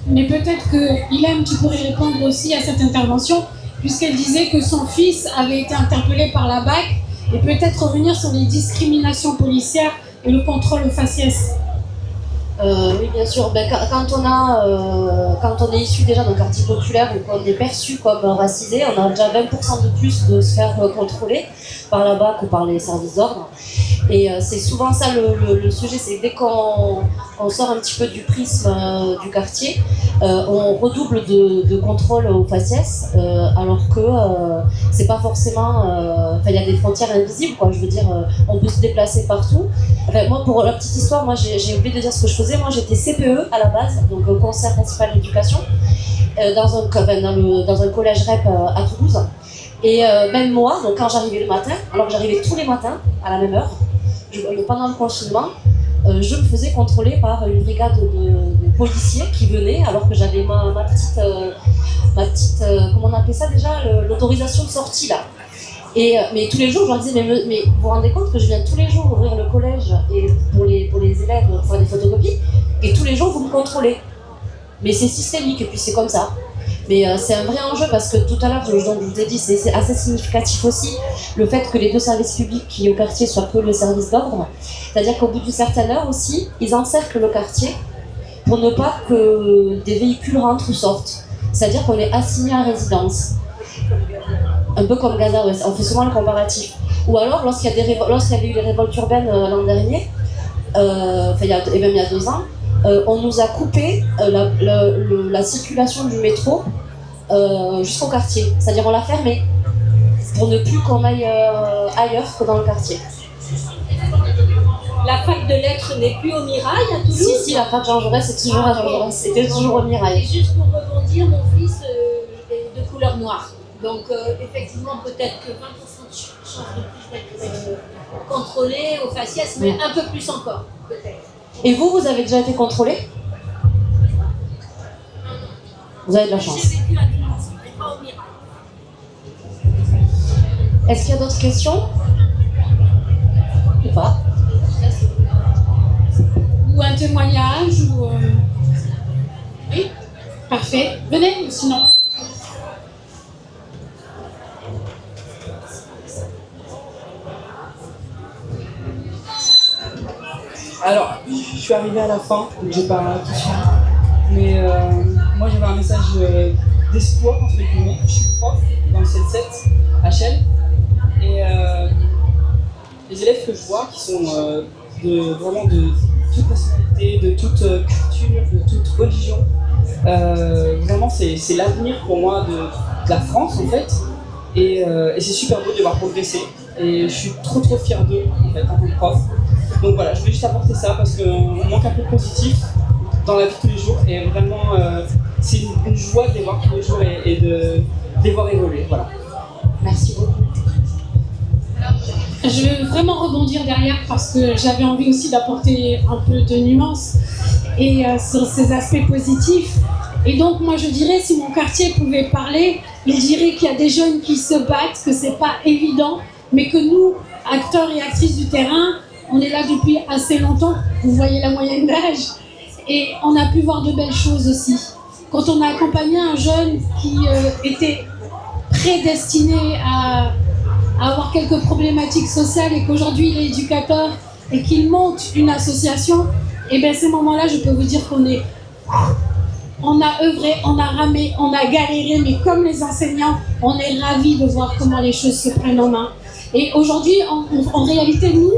Mais peut-être que Ilham, tu pourrais répondre aussi à cette intervention, puisqu'elle disait que son fils avait été interpellé par la BAC, et peut-être revenir sur les discriminations policières et le contrôle au faciès. Oui, bien sûr. Ben, quand on est issu déjà d'un quartier populaire ou qu'on est perçu comme racisé, on a déjà 20% de plus de se faire contrôler par la BAC ou par les services d'ordre. Et c'est souvent ça le sujet, c'est dès qu'on sort un petit peu du prisme du quartier, on redouble de contrôle au faciès, alors que c'est pas forcément... il y a des frontières invisibles, quoi. Je veux dire, on peut se déplacer partout. Enfin, moi, pour la petite histoire, moi j'ai oublié de dire ce que je faisais. Moi, j'étais CPE à la base, donc conseiller principal d'éducation, dans un collège REP à Toulouse. Et même moi, donc quand j'arrivais le matin, alors que j'arrivais tous les matins à la même heure, pendant le confinement, je me faisais contrôler par une brigade de policiers qui venaient, alors que j'avais ma petite comment on appelait ça déjà, l'autorisation de sortie là. Mais tous les jours, je leur disais, mais vous vous rendez compte que je viens tous les jours ouvrir le collège et pour les élèves pour faire des photocopies, et tous les jours vous me contrôlez. Mais c'est systémique et puis c'est comme ça. Mais c'est un vrai enjeu parce que tout à l'heure, je vous ai dit, c'est assez significatif aussi le fait que les deux services publics qui au quartier soient que le service d'ordre. C'est-à-dire qu'au bout d'une certaine heure aussi, ils encerclent le quartier pour ne pas que des véhicules rentrent ou sortent. C'est-à-dire qu'on est assigné à résidence. Un peu comme Gaza, on fait souvent le comparatif. Ou alors, lorsqu'il y avait eu les révoltes urbaines l'an dernier, et même il y a 2 ans, on nous a coupé la circulation du métro jusqu'au quartier. C'est-à-dire on l'a fermé pour ne plus qu'on aille ailleurs que dans le quartier. La fac de lettres n'est plus au Mirail à Toulouse? Si, la fac Jean Jaurès, c'est toujours à Jean Jaurès. C'était toujours au Mirail. Et juste pour rebondir, mon fils est de couleur noire. Donc effectivement, peut-être que 20% de chance de plus d'être contrôlé au faciès, mais un peu plus encore, peut-être. Et vous avez déjà été contrôlé? Vous avez de la chance. J'ai vécu à Toulouse, mais pas au Mirail. Est-ce qu'il y a d'autres questions? Ou pas? Ou un témoignage ou Oui, parfait. Venez, sinon. Alors, je suis arrivée à la fin, donc j'ai pas tout suivi. Mais moi j'avais un message d'espoir entre guillemets. Je suis prof dans le 7-7 HL et les élèves que je vois qui sont vraiment de toute nationalité, de toute culture, de toute religion, vraiment c'est l'avenir pour moi de la France en fait. Et c'est super beau de les voir progresser. Et je suis trop fière d'eux en fait en tant que prof. Donc voilà, je voulais juste apporter ça parce qu'on manque un peu de positif dans la vie de tous les jours et vraiment c'est une joie de les voir tous les jours et de les voir évoluer. Voilà. Merci beaucoup. Je vais vraiment rebondir derrière parce que j'avais envie aussi d'apporter un peu de nuances et sur ces aspects positifs. Et donc moi je dirais, si mon quartier pouvait parler, il dirait qu'il y a des jeunes qui se battent, que c'est pas évident, mais que nous, acteurs et actrices du terrain, on est là depuis assez longtemps, vous voyez la moyenne d'âge, et on a pu voir de belles choses aussi. Quand on a accompagné un jeune qui était prédestiné à avoir quelques problématiques sociales et qu'aujourd'hui il est éducateur et qu'il monte une association, et bien ces moments-là, je peux vous dire on a œuvré, on a ramé, on a galéré, mais comme les enseignants, on est ravis de voir comment les choses se prennent en main. Et aujourd'hui, en réalité, nous,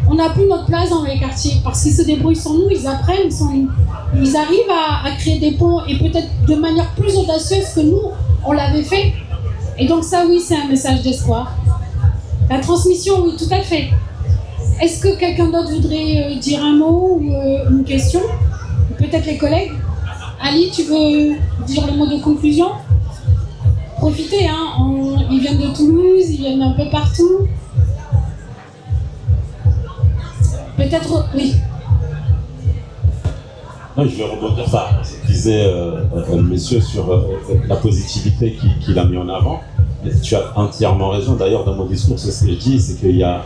on n'a plus notre place dans les quartiers parce qu'ils se débrouillent sans nous, ils apprennent sans nous. Ils arrivent à créer des ponts et peut-être de manière plus audacieuse que nous, on l'avait fait. Et donc ça, oui, c'est un message d'espoir. La transmission, oui, tout à fait. Est-ce que quelqu'un d'autre voudrait dire un mot ou une question? Peut-être les collègues? Ali, tu veux dire le mot de conclusion? Profitez, hein, ils viennent de Toulouse, ils viennent un peu partout. Peut-être, oui. Non, je vais rebondir sur ce que disait le monsieur sur la positivité qu'il a mis en avant. Et tu as entièrement raison. D'ailleurs, dans mon discours, c'est ce que je dis, c'est qu'il y a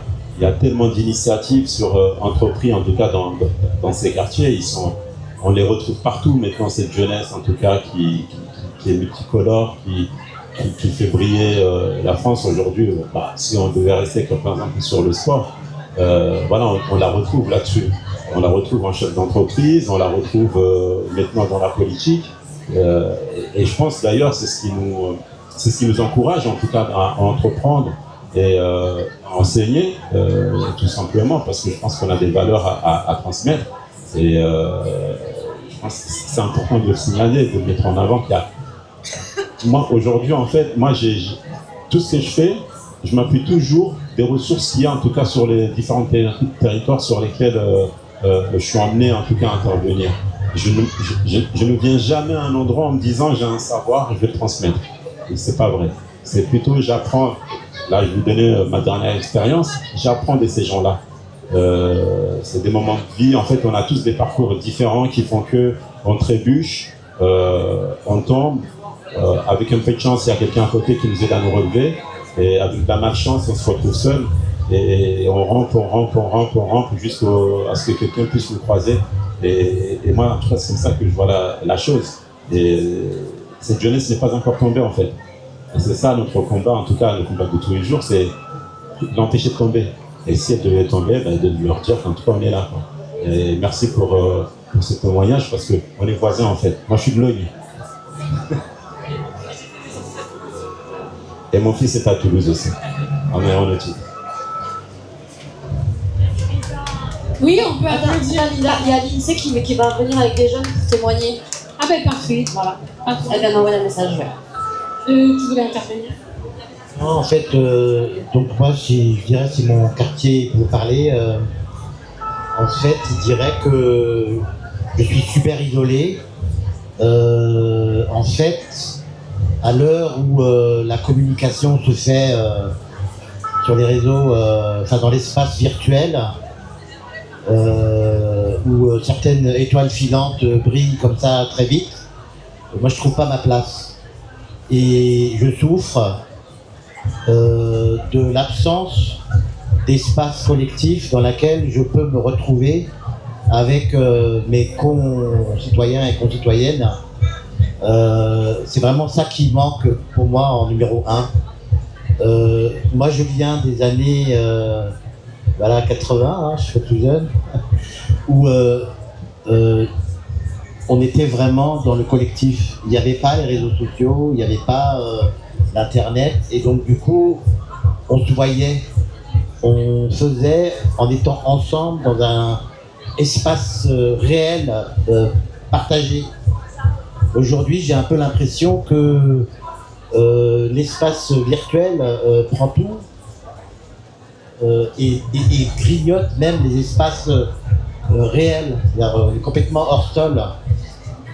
tellement d'initiatives sur entrepris, en tout cas dans ces quartiers. On les retrouve partout maintenant, cette jeunesse, en tout cas, qui est multicolore, qui fait briller la France aujourd'hui. Si on devait rester, comme par exemple, sur le sport, voilà, on la retrouve là-dessus. On la retrouve en chef d'entreprise, on la retrouve maintenant dans la politique. Et je pense d'ailleurs, c'est ce qui nous encourage, en tout cas, à entreprendre et à enseigner, tout simplement, parce que je pense qu'on a des valeurs à transmettre. Et je pense que c'est important de le signaler, de le mettre en avant. Moi, aujourd'hui, en fait, tout ce que je fais, je m'appuie toujours des ressources qu'il y a, en tout cas, sur les différents territoires sur lesquels je suis amené, en tout cas, à intervenir. Je ne viens jamais à un endroit en me disant j'ai un savoir, je vais le transmettre. Et c'est pas vrai. C'est plutôt j'apprends. Là, je vais vous donner ma dernière expérience. J'apprends de ces gens-là. C'est des moments de vie. En fait, on a tous des parcours différents qui font que on trébuche, on tombe. Avec un peu de chance, il y a quelqu'un à côté qui nous aide à nous relever. Et avec de la malchance, on se retrouve seul. Et on rampe jusqu'à ce que quelqu'un puisse nous croiser. Et moi, en tout cas, c'est comme ça que je vois la chose. Et cette jeunesse n'est pas encore tombée, en fait. Et c'est ça notre combat, en tout cas, le combat de tous les jours, c'est l'empêcher de tomber. Et si elle devait tomber, de leur dire qu'en tout cas, on est là, quoi. Et merci pour ce témoignage, parce qu'on est voisins, en fait. Moi, je suis de Logne. Et mon fils est à Toulouse aussi, en aéronautique. Oui, on peut applaudir. Il y a l'INSEE qui va venir avec des jeunes pour témoigner. Ah ben parfait. Voilà. Elle vient d'envoyer un message. Tu voulais intervenir? Non, en fait, donc moi, je dirais, si mon quartier pouvait parler, en fait, il dirait que je suis super isolé. En fait, à l'heure où la communication se fait sur les réseaux, enfin dans l'espace virtuel, où certaines étoiles filantes brillent comme ça très vite, moi je trouve pas ma place. Et je souffre de l'absence d'espace collectif dans lequel je peux me retrouver avec mes concitoyens et concitoyennes. C'est vraiment ça qui manque pour moi en numéro 1. Moi je viens des années 80, hein, je suis tout jeune, où on était vraiment dans le collectif. Il n'y avait pas les réseaux sociaux, il n'y avait pas l'internet, et donc du coup on se voyait, on faisait en étant ensemble dans un espace réel, partagé. Aujourd'hui j'ai un peu l'impression que l'espace virtuel prend tout et grignote même les espaces réels, c'est-à-dire complètement hors sol.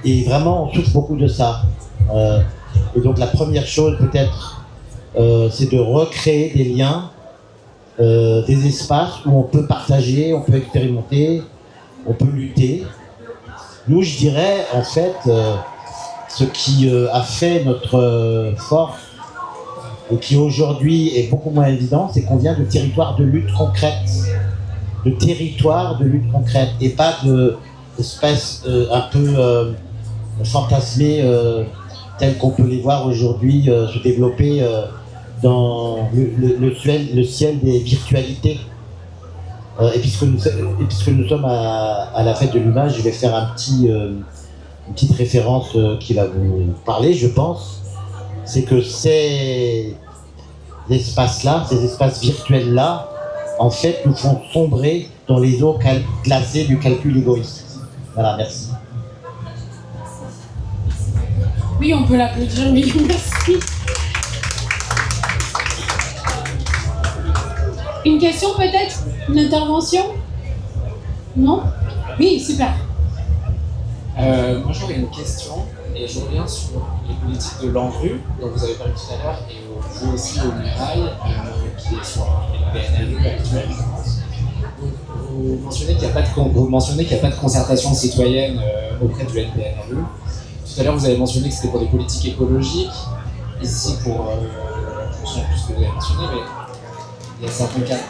Et vraiment, on souffre beaucoup de ça. Et donc la première chose peut-être, c'est de recréer des liens, des espaces où on peut partager, on peut expérimenter, on peut lutter. Nous, je dirais, en fait, ce qui a fait notre force et qui aujourd'hui est beaucoup moins évident, c'est qu'on vient de territoires de lutte concrète. De territoires de lutte concrète et pas d'espèces un peu fantasmées telles qu'on peut les voir aujourd'hui se développer dans le ciel des virtualités. Et puisque nous sommes à la fête de l'humain, je vais faire une petite référence qui va vous parler, je pense. C'est que ces espaces-là, ces espaces virtuels-là, en fait, nous font sombrer dans les eaux glacées du calcul égoïste. Voilà, merci. Oui, on peut l'applaudir, oui, merci. Une question peut-être? Une intervention? Non? Oui, super. Moi j'aurais une question et je reviens sur les politiques de l'ANRU dont vous avez parlé tout à l'heure et vous aussi au Mirail qui est sur le PNRU actuel, je pense. Donc, vous mentionnez qu'il n'y a pas de concertation citoyenne auprès du NPNRU. Tout à l'heure vous avez mentionné que c'était pour des politiques écologiques. Ici pour je me souviens plus ce que vous avez mentionné, mais il y a certains cas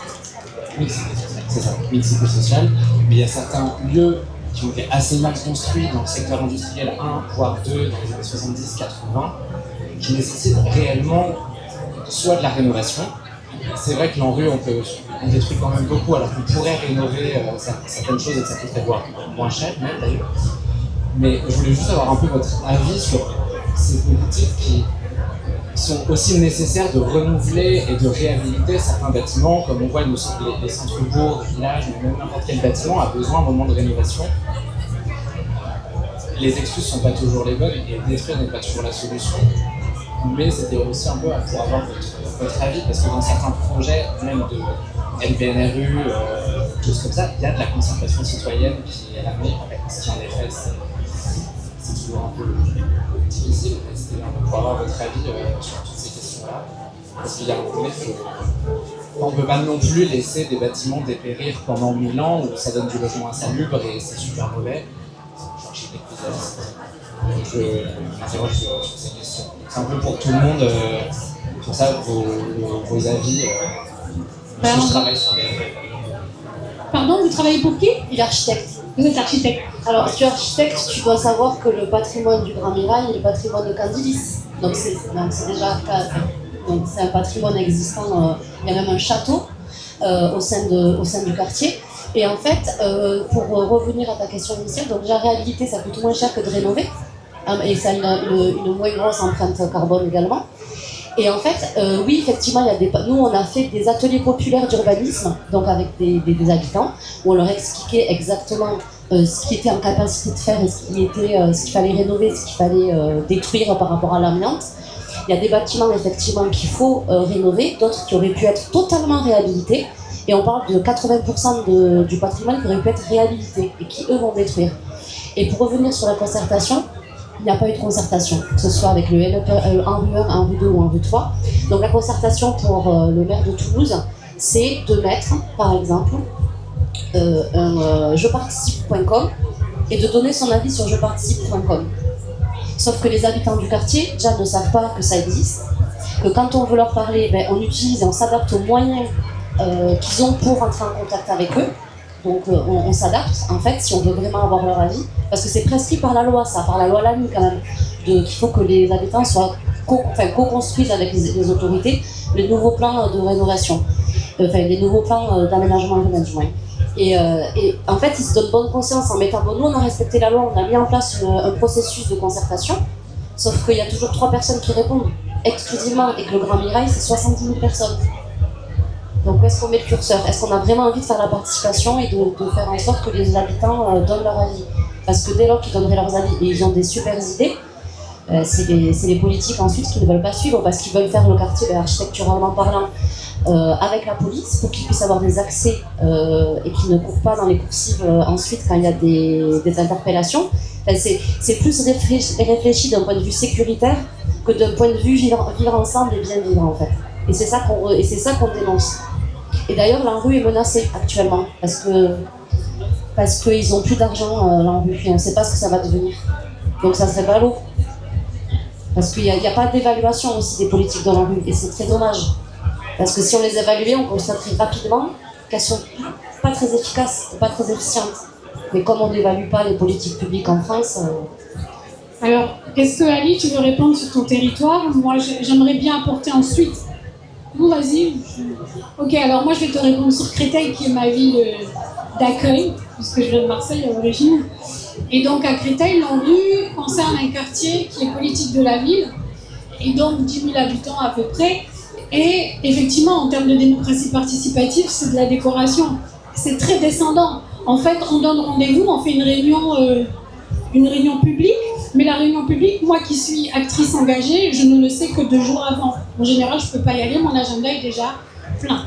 mixité sociale, mais il y a certains lieux qui ont été assez mal construits dans le secteur industriel 1, voire 2, dans les années 70-80, qui nécessitent réellement soit de la rénovation. C'est vrai que l'ANRU, on détruit quand même beaucoup, alors qu'on pourrait rénover certaines choses et que ça coûterait moins cher, même d'ailleurs. Mais je voulais juste avoir un peu votre avis sur ces politiques qui sont aussi nécessaires de renouveler et de réhabiliter certains bâtiments, comme on voit les centres-bourgs, les villages, même n'importe quel bâtiment a besoin d'un moment de rénovation. Les excuses ne sont pas toujours les bonnes et détruire n'est pas toujours la solution, mais c'était aussi un peu pour avoir votre avis, parce que dans certains projets, même de NPNRU, choses comme ça, il y a de la concertation citoyenne qui est amenée, ce qui en effet c'est toujours un peu difficile, mais c'était un peu pour avoir votre avis sur toutes ces questions-là. Parce qu'il y a un moment on ne peut pas non plus laisser des bâtiments dépérir pendant 1000 ans où ça donne du logement insalubre et c'est super mauvais. Je m'interroge sur ces questions. C'est un peu pour tout le monde, pour ça, vos avis. Je travaille sur les... Pardon, vous travaillez pour qui? Il est architecte. Vous êtes architecte. Alors, si tu es architecte, tu dois savoir que le patrimoine du Grand Mirail est le patrimoine de Candilis. Donc c'est déjà donc c'est un patrimoine existant. Il y a même un château au sein du quartier. Et en fait, pour revenir à ta question initiale, donc déjà réhabiliter, ça coûte moins cher que de rénover. Et ça a une moins grosse empreinte carbone également. Et en fait, oui, effectivement, nous, on a fait des ateliers populaires d'urbanisme, donc avec des habitants, où on leur expliquait exactement ce qui était en capacité de faire et ce qu'il fallait rénover, ce qu'il fallait détruire par rapport à l'amiante. Il y a des bâtiments, effectivement, qu'il faut rénover, d'autres qui auraient pu être totalement réhabilités. Et on parle de 80% du patrimoine qui aurait pu être réhabilité et qui, eux, vont détruire. Et pour revenir sur la concertation, il n'y a pas eu de concertation, que ce soit avec le en rue 1, en rue 2 ou en rue 3. Donc la concertation pour le maire de Toulouse, c'est de mettre, par exemple, jeparticipe.com et de donner son avis sur jeparticipe.com. Sauf que les habitants du quartier, déjà, ne savent pas que ça existe. que quand on veut leur parler, ben, on utilise et on s'adapte aux moyens qu'ils ont pour entrer en contact avec eux. Donc on s'adapte en fait si on veut vraiment avoir leur avis, parce que c'est prescrit par la loi, ça, par la loi Lamy quand même, qu'il faut que les habitants soient co-construisent avec les autorités les nouveaux plans de rénovation, les nouveaux plans d'aménagement urbain du moins. Et en fait, ils se donnent bonne conscience en mettant, nous on a respecté la loi, on a mis en place un processus de concertation, sauf qu'il y a toujours 3 personnes qui répondent exclusivement, et que le Grand Mirail c'est 70 000 personnes. Donc où est-ce qu'on met le curseur? Est-ce qu'on a vraiment envie de faire la participation et de faire en sorte que les habitants donnent leur avis? Parce que dès lors qu'ils donneraient leurs avis et ils ont des super idées, c'est les politiques ensuite qui ne veulent pas suivre parce qu'ils veulent faire le quartier architecturalement parlant avec la police pour qu'ils puissent avoir des accès et qu'ils ne courent pas dans les coursives ensuite quand il y a des interpellations. C'est plus réfléchi d'un point de vue sécuritaire que d'un point de vue vivre ensemble et bien vivre en fait. Et c'est ça qu'on dénonce. Et d'ailleurs, l'ANRU est menacée actuellement parce qu'ils n'ont plus d'argent, l'ANRU, et on ne sait pas ce que ça va devenir. Donc ça serait ballot. Parce qu'il n'y a pas d'évaluation aussi des politiques de l'ANRU, et c'est très dommage. Parce que si on les évaluait, on constaterait rapidement qu'elles sont pas très efficaces, pas très efficientes. Mais comme on n'évalue pas les politiques publiques en France... Alors, est-ce que Ali, tu veux répondre sur ton territoire? Moi, j'aimerais bien apporter ensuite. Bon, vas-y. Ok, alors moi, je vais te répondre sur Créteil, qui est ma ville d'accueil, puisque je viens de Marseille à l'origine. Et donc, à Créteil, l'ANRU concerne un quartier qui est politique de la ville, et donc 10 000 habitants à peu près. Et effectivement, en termes de démocratie participative, c'est de la décoration. C'est très descendant. En fait, on donne rendez-vous, on fait une réunion publique, mais la réunion publique, moi qui suis actrice engagée, je ne le sais que 2 jours avant. En général, je ne peux pas y aller, mon agenda est déjà plein.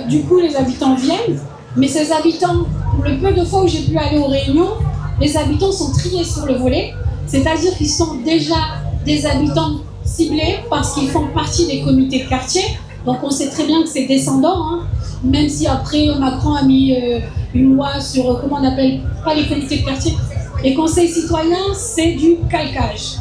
Du coup, les habitants viennent, mais ces habitants, pour le peu de fois où j'ai pu aller aux réunions, les habitants sont triés sur le volet, c'est-à-dire qu'ils sont déjà des habitants ciblés parce qu'ils font partie des comités de quartier. Donc on sait très bien que c'est descendant, hein, même si après Macron a mis une loi sur, comment on appelle, pas les comités de quartier, les conseils citoyens, c'est du calcage.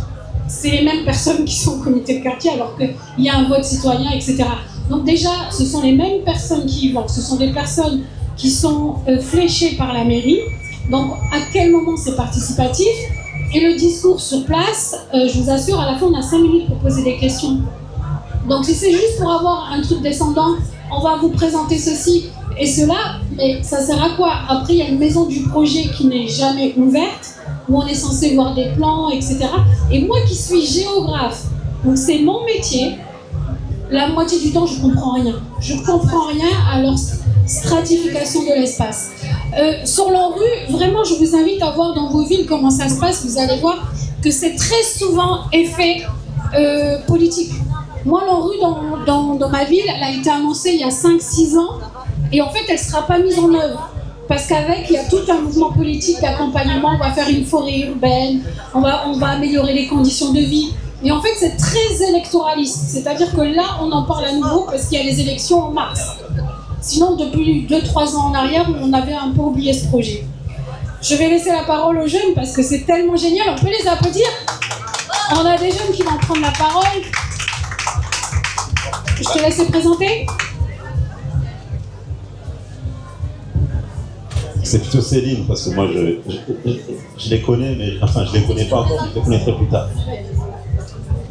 C'est les mêmes personnes qui sont au comité de quartier alors qu'il y a un vote citoyen, etc. Donc déjà, ce sont les mêmes personnes qui y vont, ce sont des personnes qui sont fléchées par la mairie. Donc à quel moment c'est participatif? Et le discours sur place, je vous assure, à la fin on a 5 minutes pour poser des questions. Donc si c'est juste pour avoir un truc descendant, on va vous présenter ceci et cela, mais ça sert à quoi? Après, il y a une maison du projet qui n'est jamais ouverte, où on est censé voir des plans, etc. Et moi qui suis géographe, donc c'est mon métier, la moitié du temps, je comprends rien. Je comprends rien à leur stratification de l'espace. Sur l'ANRU, vraiment, je vous invite à voir dans vos villes comment ça se passe. Vous allez voir que c'est très souvent effet politique. Moi, l'ANRU dans ma ville, elle a été annoncée il y a 5-6 ans. Et en fait, elle ne sera pas mise en œuvre. Parce qu'avec, il y a tout un mouvement politique d'accompagnement. On va faire une forêt urbaine, on va améliorer les conditions de vie. Et en fait, c'est très électoraliste. C'est-à-dire que là, on en parle à nouveau parce qu'il y a les élections en mars. Sinon, depuis 2-3 ans en arrière, on avait un peu oublié ce projet. Je vais laisser la parole aux jeunes parce que c'est tellement génial. On peut les applaudir. On a des jeunes qui vont prendre la parole. Je te laisse les présenter. C'est plutôt Céline, parce que moi je les connais, mais enfin je les connais pas encore, je les connaîtrai plus tard.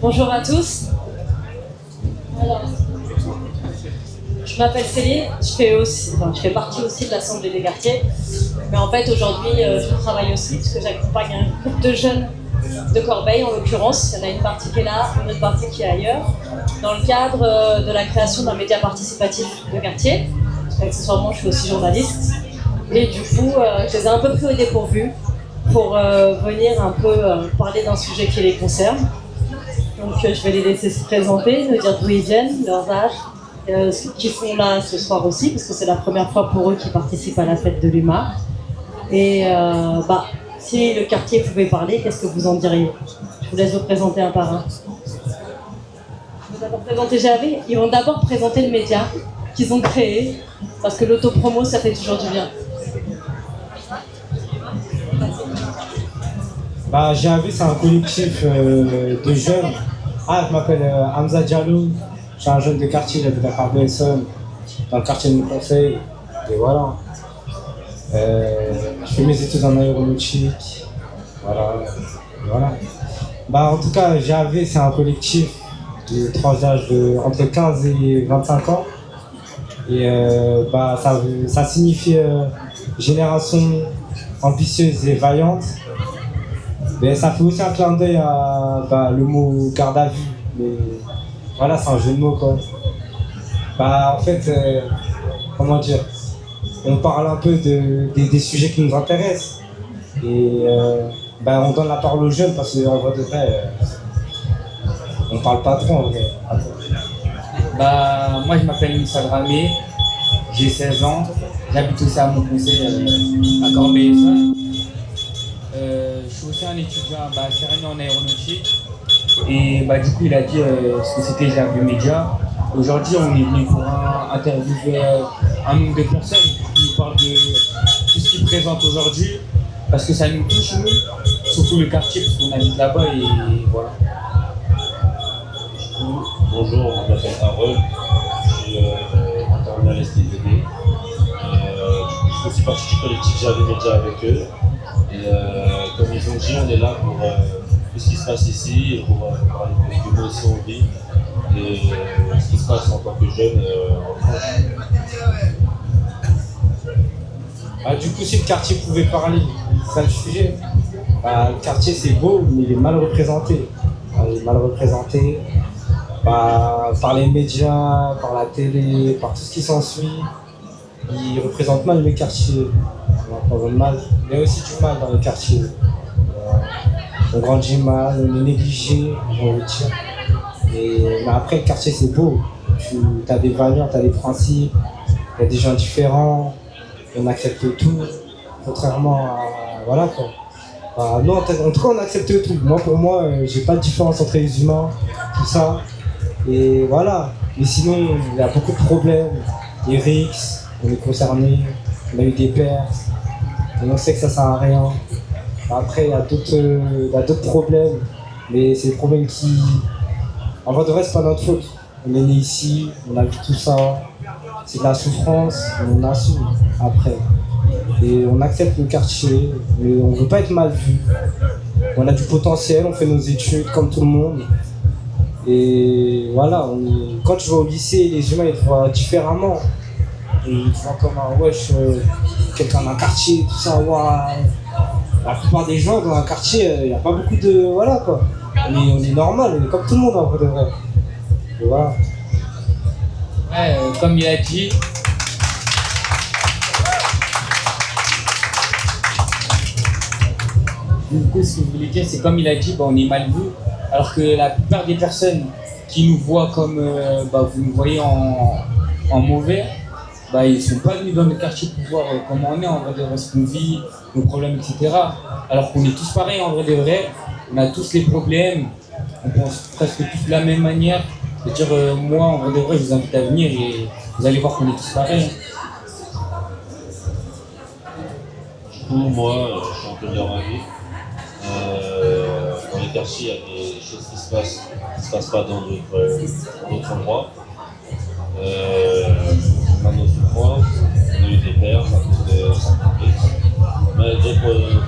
Bonjour à tous. Alors, je m'appelle Céline, je fais partie aussi de l'Assemblée des quartiers. Mais en fait aujourd'hui je travaille aussi parce que j'accompagne un groupe de jeunes de Corbeil en l'occurrence. Il y en a une partie qui est là, une autre partie qui est ailleurs. Dans le cadre de la création d'un média participatif de quartier. Accessoirement je suis aussi journaliste. Et du coup, je les ai un peu pris au dépourvu pour venir un peu parler d'un sujet qui les concerne. Donc je vais les laisser se présenter, nous dire d'où ils viennent, leurs âges, ce qu'ils font là ce soir aussi, parce que c'est la première fois pour eux qu'ils participent à la fête de l'UMA. Et si le quartier pouvait parler, qu'est-ce que vous en diriez? Je vous laisse vous présenter un par un. Je vais d'abord présenter GAV. Ils vont d'abord présenter le média qu'ils ont créé, parce que l'autopromo, ça fait toujours du bien. GAV, c'est un collectif de jeunes Ah, je m'appelle Hamza Diallo, je suis un jeune de quartier, j'habite à Carbeil-Essonne, dans le quartier de mon conseil, et voilà. Je fais mes études en aéronautique, voilà. Bah, en tout cas, GAV, c'est un collectif de tranches d'âge entre 15 et 25 ans. Et bah, ça signifie génération ambitieuse et vaillante. Mais ça fait aussi un clin d'œil à le mot garde à vue. Mais voilà, c'est un jeu de mots quoi. Bah, en fait, comment dire, on parle un peu des sujets qui nous intéressent. Et bah, on donne la parole aux jeunes parce qu'en vrai de vrai, on parle pas trop en vrai. Bah, moi je m'appelle Moussa Dramé, j'ai 16 ans, j'habite aussi à mon conseil à Corbeil-Essonnes. Je suis aussi un étudiant cérémonie en aéronautique et bah, du coup il a dit ce que c'était GAV Média. Aujourd'hui on est venu pour interviewer un nombre de personnes qui nous parlent de tout ce qu'ils présentent aujourd'hui parce que ça nous touche nous, surtout le quartier parce qu'on habite là-bas et voilà. Bonjour, je m'appelle Harold, je suis en terminale STVD. Je fais aussi partie du collectif GAV Média avec eux. Et comme ils ont dit, on est là pour tout ce qui se passe ici et pour parler de nous aussi on vit et ce qui se passe en tant que jeune en France. Ah, du coup, si le quartier pouvait parler, c'est ça le sujet. Bah, le quartier c'est beau, mais il est mal représenté. Il est mal représenté par les médias, par la télé, par tout ce qui s'ensuit. Il représente mal le quartier. Il y a aussi du mal dans le quartier. On grandit mal, on est négligé, on veut dire. Mais après, le quartier c'est beau. Tu as des valeurs, tu as des principes, il y a des gens différents, on accepte tout. Contrairement à. Voilà quoi. Bah, non, en tout cas, on accepte tout. Moi, pour moi, j'ai pas de différence entre les humains, tout ça. Et voilà. Mais sinon, il y a beaucoup de problèmes. Les rixes, on est concernés, on a eu des pertes, et on sait que ça sert à rien. Après, il y a d'autres problèmes, mais c'est des problèmes qui. En vrai de vrai, c'est pas notre faute. On est né ici, on a vu tout ça. C'est de la souffrance, mais on assume après. Et on accepte le quartier, mais on veut pas être mal vu. On a du potentiel, on fait nos études comme tout le monde. Et voilà, quand tu vas au lycée, les humains ils te voient différemment. Ils te voient comme un wesh, quelqu'un d'un quartier, tout ça. Ouais. La plupart des gens dans un quartier, il n'y a pas beaucoup de. Voilà quoi. On est normal, on est comme tout le monde en vrai de vrai. Et voilà. Ouais, comme il a dit. Du coup, ce que je voulais dire, c'est comme il a dit, on est mal vu, alors que la plupart des personnes qui nous voient comme vous nous voyez en mauvais, ils ne sont pas venus dans le quartier pour voir comment on est en vrai de vrai, ce qu'on vit, nos problèmes, etc. Alors qu'on est tous pareils en vrai de vrai, on a tous les problèmes, on pense presque tous de la même manière. C'est-à-dire, moi en vrai de vrai, je vous invite à venir et vous allez voir qu'on est tous pareils. Du coup, moi, je suis un peu dans ma vie. Dans les quartiers, il y a des choses qui se passent pas dans d'autres endroits. On a nos souffrances, on a eu des pertes à cause de certains risques. Mais donc,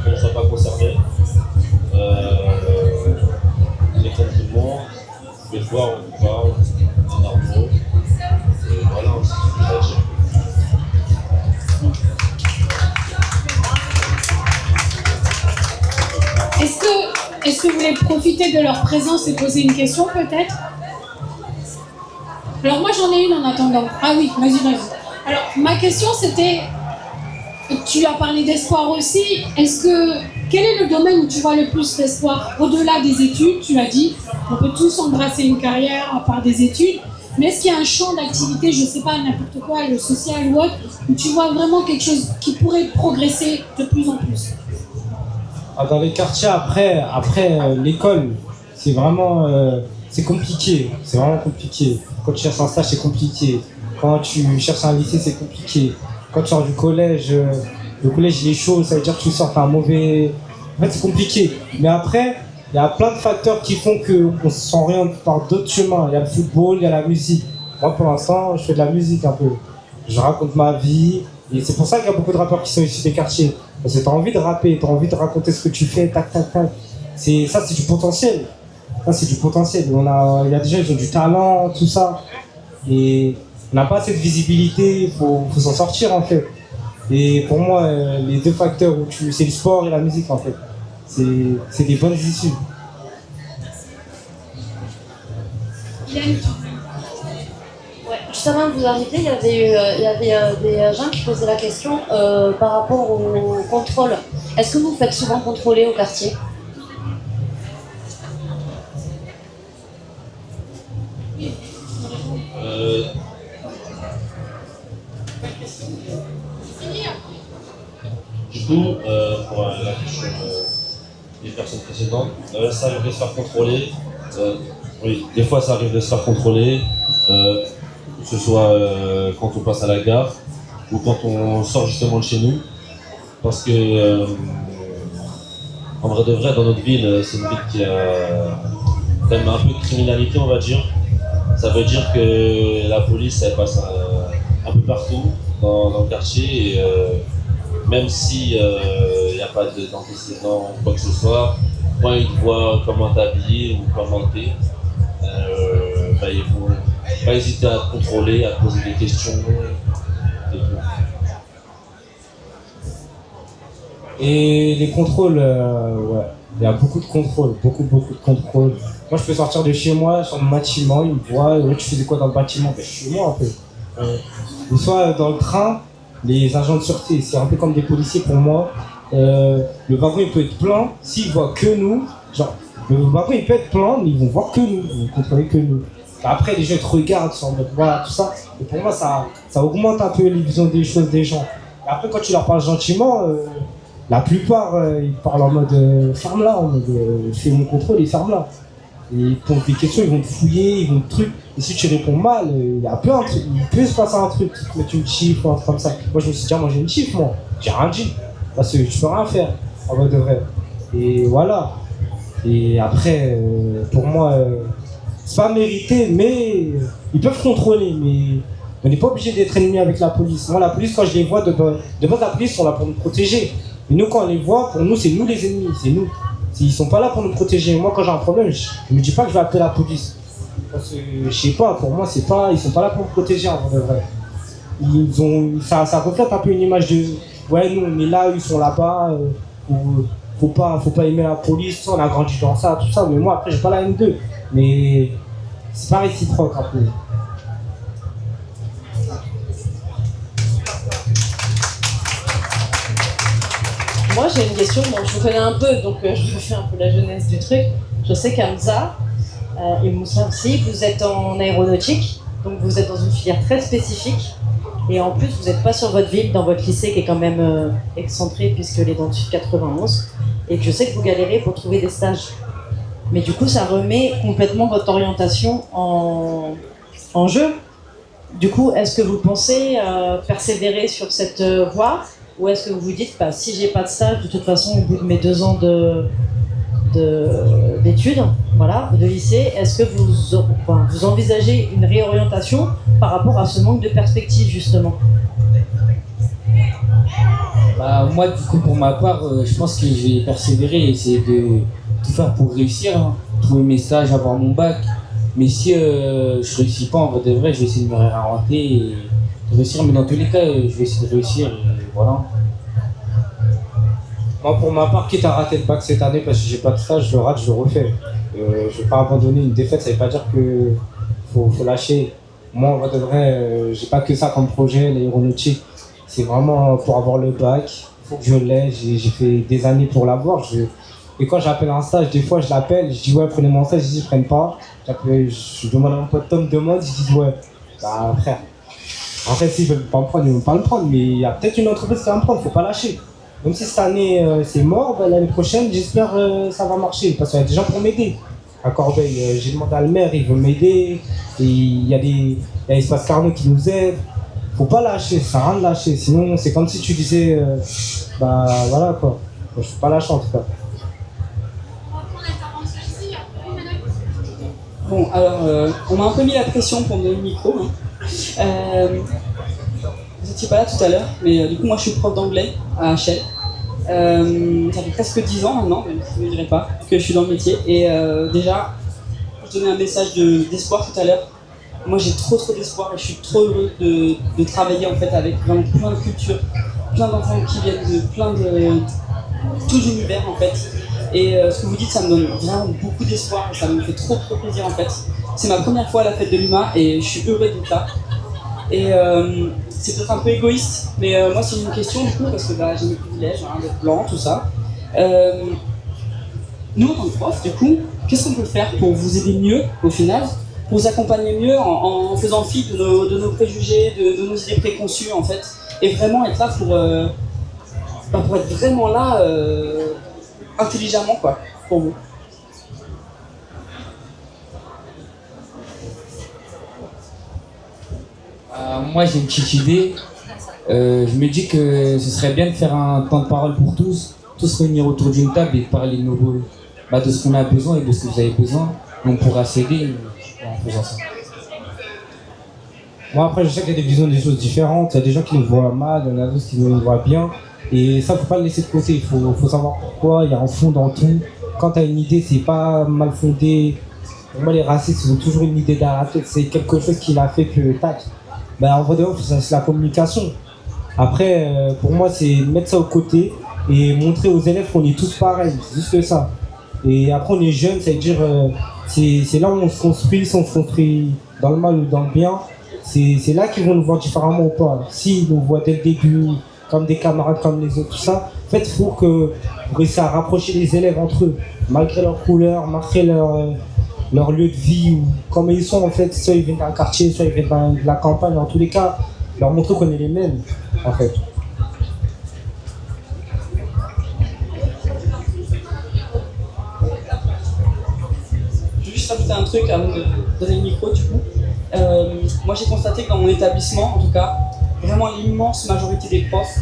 qu'on ne soit pas concerné, on est comme tout le monde, on peut voir, on parle, on est normaux. Et voilà, c'est ce que j'ai à dire. Est-ce que vous voulez profiter de leur présence et poser une question peut-être? Alors moi j'en ai une en attendant. Ah oui, vas-y. Alors ma question c'était, tu as parlé d'espoir aussi, quel est le domaine où tu vois le plus d'espoir? Au-delà des études, tu as dit, on peut tous embrasser une carrière à part des études, mais est-ce qu'il y a un champ d'activité, je sais pas, n'importe quoi, le social ou autre, où tu vois vraiment quelque chose qui pourrait progresser de plus en plus? Dans les quartiers, après l'école, c'est vraiment c'est compliqué. C'est vraiment compliqué. Quand tu cherches un stage, c'est compliqué. Quand tu cherches un lycée, c'est compliqué. Quand tu sors du collège, le collège il est chaud, ça veut dire que tu sors un mauvais. En fait, c'est compliqué. Mais après, Il y a plein de facteurs qui font qu'on se s'oriente par d'autres chemins. Il y a le football, il y a la musique. Moi, pour l'instant, je fais de la musique un peu. Je raconte ma vie. Et c'est pour ça qu'il y a beaucoup de rappeurs qui sont issus des quartiers. Parce que tu as envie de rapper, tu as envie de raconter ce que tu fais, tac, tac, tac. Ça, c'est du potentiel. Ça, c'est du potentiel. Il y a des gens, ils ont du talent, tout ça. Et on n'a pas assez de visibilité, il faut s'en sortir, en fait. Et pour moi, les deux facteurs, c'est le sport et la musique, en fait. C'est des bonnes issues. Ouais, juste avant de vous arriver, il y avait des gens qui posaient la question par rapport au contrôle. Est-ce que vous faites souvent contrôler au quartier? Du coup, pour la question des personnes précédentes, ça arrive de se faire contrôler. Oui, des fois ça arrive de se faire contrôler, que ce soit quand on passe à la gare ou quand on sort justement de chez nous. Parce que, en vrai de vrai, dans notre ville, c'est une ville qui a quand même un peu de criminalité, on va dire. Ça veut dire que la police, elle passe un peu partout dans le quartier. Et, même s'il n'y a pas d'antécédent ou quoi que ce soit, quand ils voient comment t'es habillé ou comment t'es, ils vont pas hésiter à te contrôler, à te poser des questions et tout. Et les contrôles, ouais, il y a beaucoup de contrôles, beaucoup de contrôles. Moi, je peux sortir de chez moi, sur mon bâtiment, ils me voient, tu faisais quoi dans le bâtiment? Ben, je suis chez moi un peu. Ou soit dans le train, les agents de sûreté, c'est un peu comme des policiers pour moi. Le wagon il peut être plein, s'ils voient que nous, genre, le wagon il peut être plein, mais ils vont voir que nous, ils vont contrôler que nous. Après, les gens te regardent, sont en mode voilà, tout ça. Et pour moi, ça augmente un peu les visions des choses des gens. Et après, quand tu leur parles gentiment, la plupart, ils parlent en mode ferme-la, en mode je fais mon contrôle et ferme-la. Et ils te posent des questions, ils vont te fouiller, ils vont te truc. Et si tu réponds mal, il y a plein de trucs, il peut se passer un truc, tu te mets une chiffre ou un truc comme ça. Moi, je me suis dit, moi j'ai une chiffre, moi. J'ai rien dit. Parce que je peux rien faire, en vrai de vrai. Et voilà. Et après, pour moi, c'est pas mérité, mais ils peuvent contrôler. Mais on n'est pas obligé d'être ennemi avec la police. Moi, la police, quand je les vois, de base, la police sont là pour nous protéger. Et nous, quand on les voit, pour nous, c'est nous les ennemis, c'est nous. Ils sont pas là pour nous protéger. Moi, quand j'ai un problème, je me dis pas que je vais appeler la police. Parce que, je sais pas, pour moi, ils sont pas là pour me protéger, en vrai. Ça reflète un peu une image de, ouais, nous, on est là, ils sont là-bas, faut pas aimer la police, on a grandi dans ça, tout ça. Mais moi, après, j'ai pas la haine d'eux. Mais c'est pas réciproque, un peu. Moi, j'ai une question. Bon, je vous connais un peu, donc je refais un peu la jeunesse du truc. Je sais qu'Hamza et Moussa aussi, vous êtes en aéronautique, donc vous êtes dans une filière très spécifique. Et en plus, vous n'êtes pas sur votre ville, dans votre lycée qui est quand même excentré, puisqu'elle est dans le sud 91. Et que je sais que vous galérez pour trouver des stages. Mais du coup, ça remet complètement votre orientation en jeu. Du coup, est-ce que vous pensez persévérer sur cette voie? Ou est-ce que vous vous dites, bah, si j'ai pas de stage, de toute façon, au bout de mes 2 ans d'études, voilà, de lycée, est-ce que vous envisagez une réorientation par rapport à ce manque de perspective, justement? Bah, moi, du coup, pour ma part, je pense que je vais persévérer et essayer de tout faire pour réussir, hein. Trouver mes stages, avoir mon bac. Mais si je réussis pas, en vrai de vrai, je vais essayer de me réinventer et de réussir. Mais dans tous les cas, je vais essayer de réussir et voilà. Moi, pour ma part, quitte à rater le bac cette année parce que j'ai pas de stage, je le rate, je le refais. Je vais pas abandonner une défaite, ça veut pas dire que faut lâcher. Moi, en vrai de vrai, j'ai pas que ça comme projet, l'aéronautique. C'est vraiment pour avoir le bac, il faut que je l'aie, j'ai fait des années pour l'avoir. Et quand j'appelle un stage, des fois je l'appelle, je dis ouais, prenez mon stage, ils prennent pas. Je demande à mon pote, Tom demande, ils disent ouais. Bah frère, en fait s'ils veulent pas me prendre, ils vont pas me prendre, mais il y a peut-être une entreprise qui va me prendre, faut pas lâcher. Même si cette année c'est mort, bah, l'année prochaine j'espère ça va marcher, parce qu'il y a des gens pour m'aider. À Corbeil, j'ai demandé à le maire, il veut m'aider, et il y a Espace Carnot qui nous aide. Faut pas lâcher, ça sert à rien de lâcher, sinon c'est comme si tu disais, bah voilà quoi. Je peux pas lâcher en tout cas. On va prendre l'intervention Bon, alors, on m'a un peu mis la pression pour me donner le micro. Hein. Vous n'étiez pas là tout à l'heure, mais du coup, moi, je suis prof d'anglais à HL. Ça fait presque 10 ans maintenant, même si je ne dirais pas, que je suis dans le métier. Et déjà, je donnais un message d'espoir tout à l'heure. Moi, j'ai trop d'espoir et je suis trop heureux de travailler en fait avec vraiment plein de cultures, plein d'enfants qui viennent de plein de tout l'univers en fait. Et ce que vous dites, ça me donne vraiment beaucoup d'espoir et ça me fait trop plaisir en fait. C'est ma première fois à la fête de l'UMA et je suis heureux d'être là. Et c'est peut-être un peu égoïste, mais moi c'est une question du coup, parce que j'ai mes privilèges, hein, d'être blanc, tout ça. Nous, en tant que prof, du coup, qu'est-ce qu'on peut faire pour vous aider mieux au final, pour vous accompagner mieux en faisant fi de nos préjugés, de nos idées préconçues en fait, et vraiment être là pour être vraiment là intelligemment quoi, pour vous. Moi j'ai une petite idée. Je me dis que ce serait bien de faire un temps de parole pour tous réunir autour d'une table et parler de ce qu'on a besoin et de ce que vous avez besoin. On pourra s'aider en faisant ça. Moi après je sais qu'il y a des visions des choses différentes, il y a des gens qui nous voient mal, il y en a d'autres qui nous voient bien. Et ça faut pas le laisser de côté, il faut savoir pourquoi, il y a un fond dans tout. Quand tu as une idée, c'est pas mal fondé. Pour moi les racistes ils ont toujours une idée derrière la tête, c'est quelque chose qui l'a fait que tac. En vrai de vrai, c'est la communication. Après, pour moi, c'est mettre ça au côté et montrer aux élèves qu'on est tous pareils, c'est juste ça. Et après, on est jeunes, ça veut dire, c'est là où on se construit, si on se construit dans le mal ou dans le bien, c'est là qu'ils vont nous voir différemment ou pas. S'ils nous voient dès le début, comme des camarades comme les autres, tout ça, en fait, il faut réussir à rapprocher les élèves entre eux, malgré leur couleur, malgré leur lieu de vie ou comment ils sont en fait, soit ils viennent d'un quartier, soit ils viennent de la campagne, en tous les cas, leur montrer qu'on est les mêmes en fait. Je vais juste rajouter un truc avant de donner le micro du coup. Moi j'ai constaté que dans mon établissement, en tout cas, vraiment l'immense majorité des profs,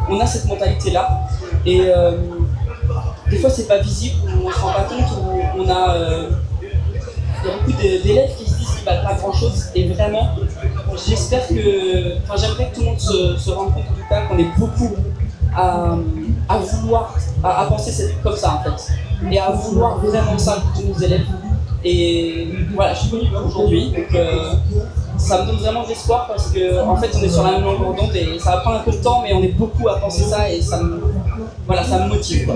on a cette mentalité là et des fois c'est pas visible, on se rend pas compte, il y a beaucoup d'élèves qui se disent qu'ils valent pas grand chose et vraiment j'aimerais que tout le monde se rende compte en tout cas qu'on est beaucoup à vouloir, à penser comme ça en fait et à vouloir vraiment ça pour tous nos élèves et voilà, je suis venu aujourd'hui donc ça me donne vraiment de l'espoir parce que en fait on est sur la même longueur d'onde et ça va prendre un peu de temps mais on est beaucoup à penser ça et ça me motive quoi.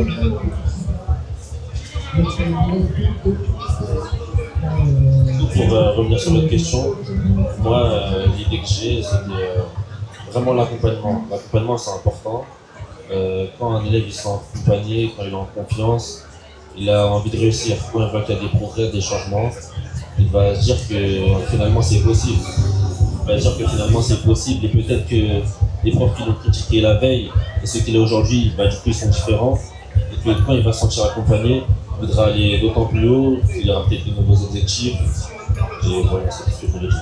Pour revenir sur votre question, moi l'idée que j'ai c'était vraiment l'accompagnement. L'accompagnement c'est important. Quand un élève il se sent accompagné, quand il est en confiance, il a envie de réussir. Quand il voit qu'il y a des progrès, des changements, il va se dire que finalement c'est possible. Il va se dire que finalement c'est possible et peut-être que les profs qui l'ont critiqué la veille et ceux qu'il est aujourd'hui, du coup ils sont différents. Et que quand il va se sentir accompagné, il voudra aller d'autant plus haut, il aura peut-être de nouveaux objectifs. Et voilà, c'est ce que je voulais dire.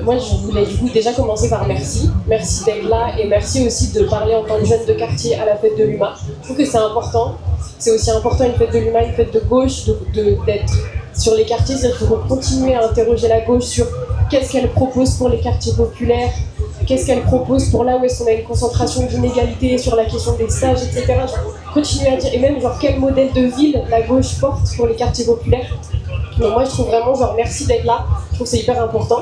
Moi, je voulais du coup déjà commencer par merci. Merci d'être là et merci aussi de parler en tant que jeune de quartier à la fête de l'UMA. Je trouve que c'est important. C'est aussi important une fête de l'UMA, une fête de gauche, d'être sur les quartiers. C'est-à-dire qu'il faut continuer à interroger la gauche sur qu'est-ce qu'elle propose pour les quartiers populaires, qu'est-ce qu'elle propose pour là où est-ce qu'on a une concentration d'inégalités sur la question des stages, etc. Continuer à dire, et même genre quel modèle de ville la gauche porte pour les quartiers populaires. Donc moi je trouve vraiment merci d'être là, je trouve que c'est hyper important.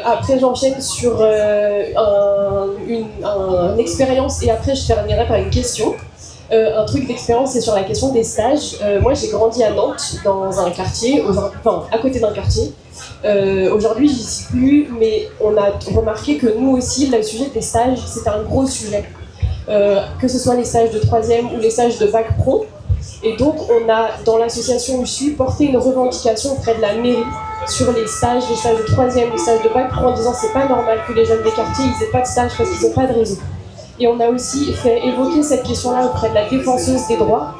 Après j'enchaîne sur une expérience et après je terminerai par une question. Un truc d'expérience c'est sur la question des stages. Moi j'ai grandi à Nantes dans un quartier, à côté d'un quartier. Aujourd'hui j'y suis plus mais on a remarqué que nous aussi le sujet des stages c'était un gros sujet. Que ce soit les stages de 3e ou les stages de bac pro. Et donc on a dans l'association où je suis porté une revendication auprès de la mairie sur les stages de 3e, les stages de bac pro en disant c'est pas normal que les jeunes des quartiers ils aient pas de stage parce qu'ils n'ont pas de réseau. Et on a aussi fait évoquer cette question-là auprès de la défenseuse des droits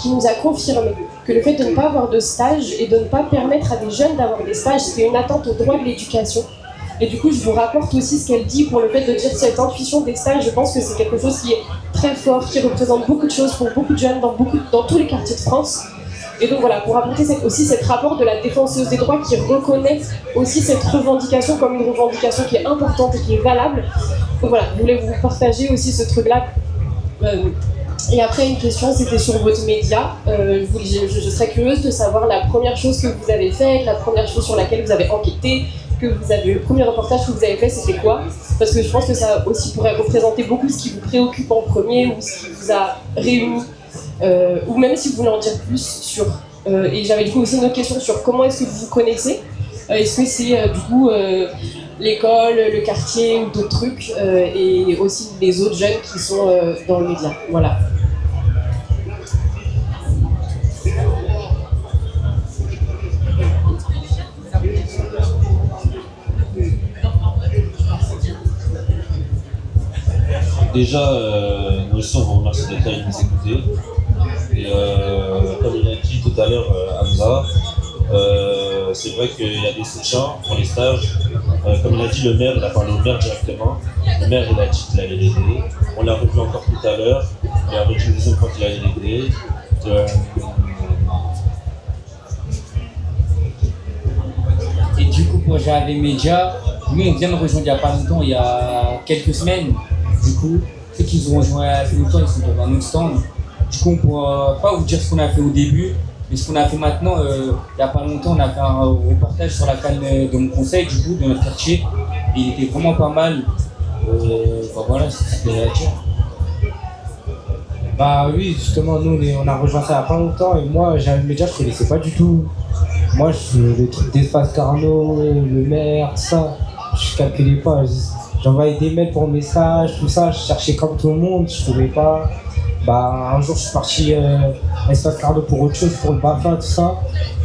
qui nous a confirmé que le fait de ne pas avoir de stage et de ne pas permettre à des jeunes d'avoir des stages c'était une atteinte au droit de l'éducation. Et du coup je vous rapporte aussi ce qu'elle dit pour le fait de dire cette intuition des stages, je pense que c'est quelque chose qui est très fort, qui représente beaucoup de choses pour beaucoup de jeunes dans tous les quartiers de France. Et donc voilà, pour apporter aussi cet rapport de la défenseuse des droits qui reconnaît aussi cette revendication comme une revendication qui est importante et qui est valable. Donc voilà, je voulais vous partager aussi ce truc-là. Et après, une question, c'était sur votre média. Je serais curieuse de savoir la première chose que vous avez faite, la première chose sur laquelle vous avez enquêté, le premier reportage que vous avez fait, c'était quoi? Parce que je pense que ça aussi pourrait représenter beaucoup ce qui vous préoccupe en premier ou ce qui vous a réuni. Ou même si vous voulez en dire plus sur... et j'avais du coup aussi une autre question sur comment est-ce que vous vous connaissez. Est-ce que c'est du coup l'école, le quartier ou d'autres trucs et aussi les autres jeunes qui sont dans le média. Voilà. Déjà, nous aussi on vous remercie d'être là et de nous écouter. Et comme il a dit tout à l'heure Hamza, c'est vrai qu'il y a des soutiens pour les stages. Comme il a dit, le maire, il a parlé au maire directement. Le maire, il a dit qu'il allait l'aider. On l'a revu encore tout à l'heure. Il a redit une deuxième fois qu'il allait l'aider. Et du coup, pour JAV Média, nous on vient de rejoindre il n'y a pas longtemps, il y a quelques semaines. Du coup, ceux qui nous ont rejoint assez longtemps, ils sont dans un autre stand. Du coup, on ne pourra pas vous dire ce qu'on a fait au début, mais ce qu'on a fait maintenant, il n'y a pas longtemps, on a fait un reportage sur la canne de mon conseil, du coup, de notre quartier. Et il était vraiment pas mal. Voilà, c'est ce que je voulais dire. Bah oui, justement, nous on a rejoint ça il n'y a pas longtemps et moi, JAV Média, je ne connaissais pas du tout. Moi, les trucs d'Espace Carnot, le maire, tout ça, je calculais pas. J'envoyais des mails pour messages, tout ça, je cherchais comme tout le monde, je trouvais pas. Bah, un jour, je suis parti à Espace Carnot pour autre chose, pour le BAFA, tout ça.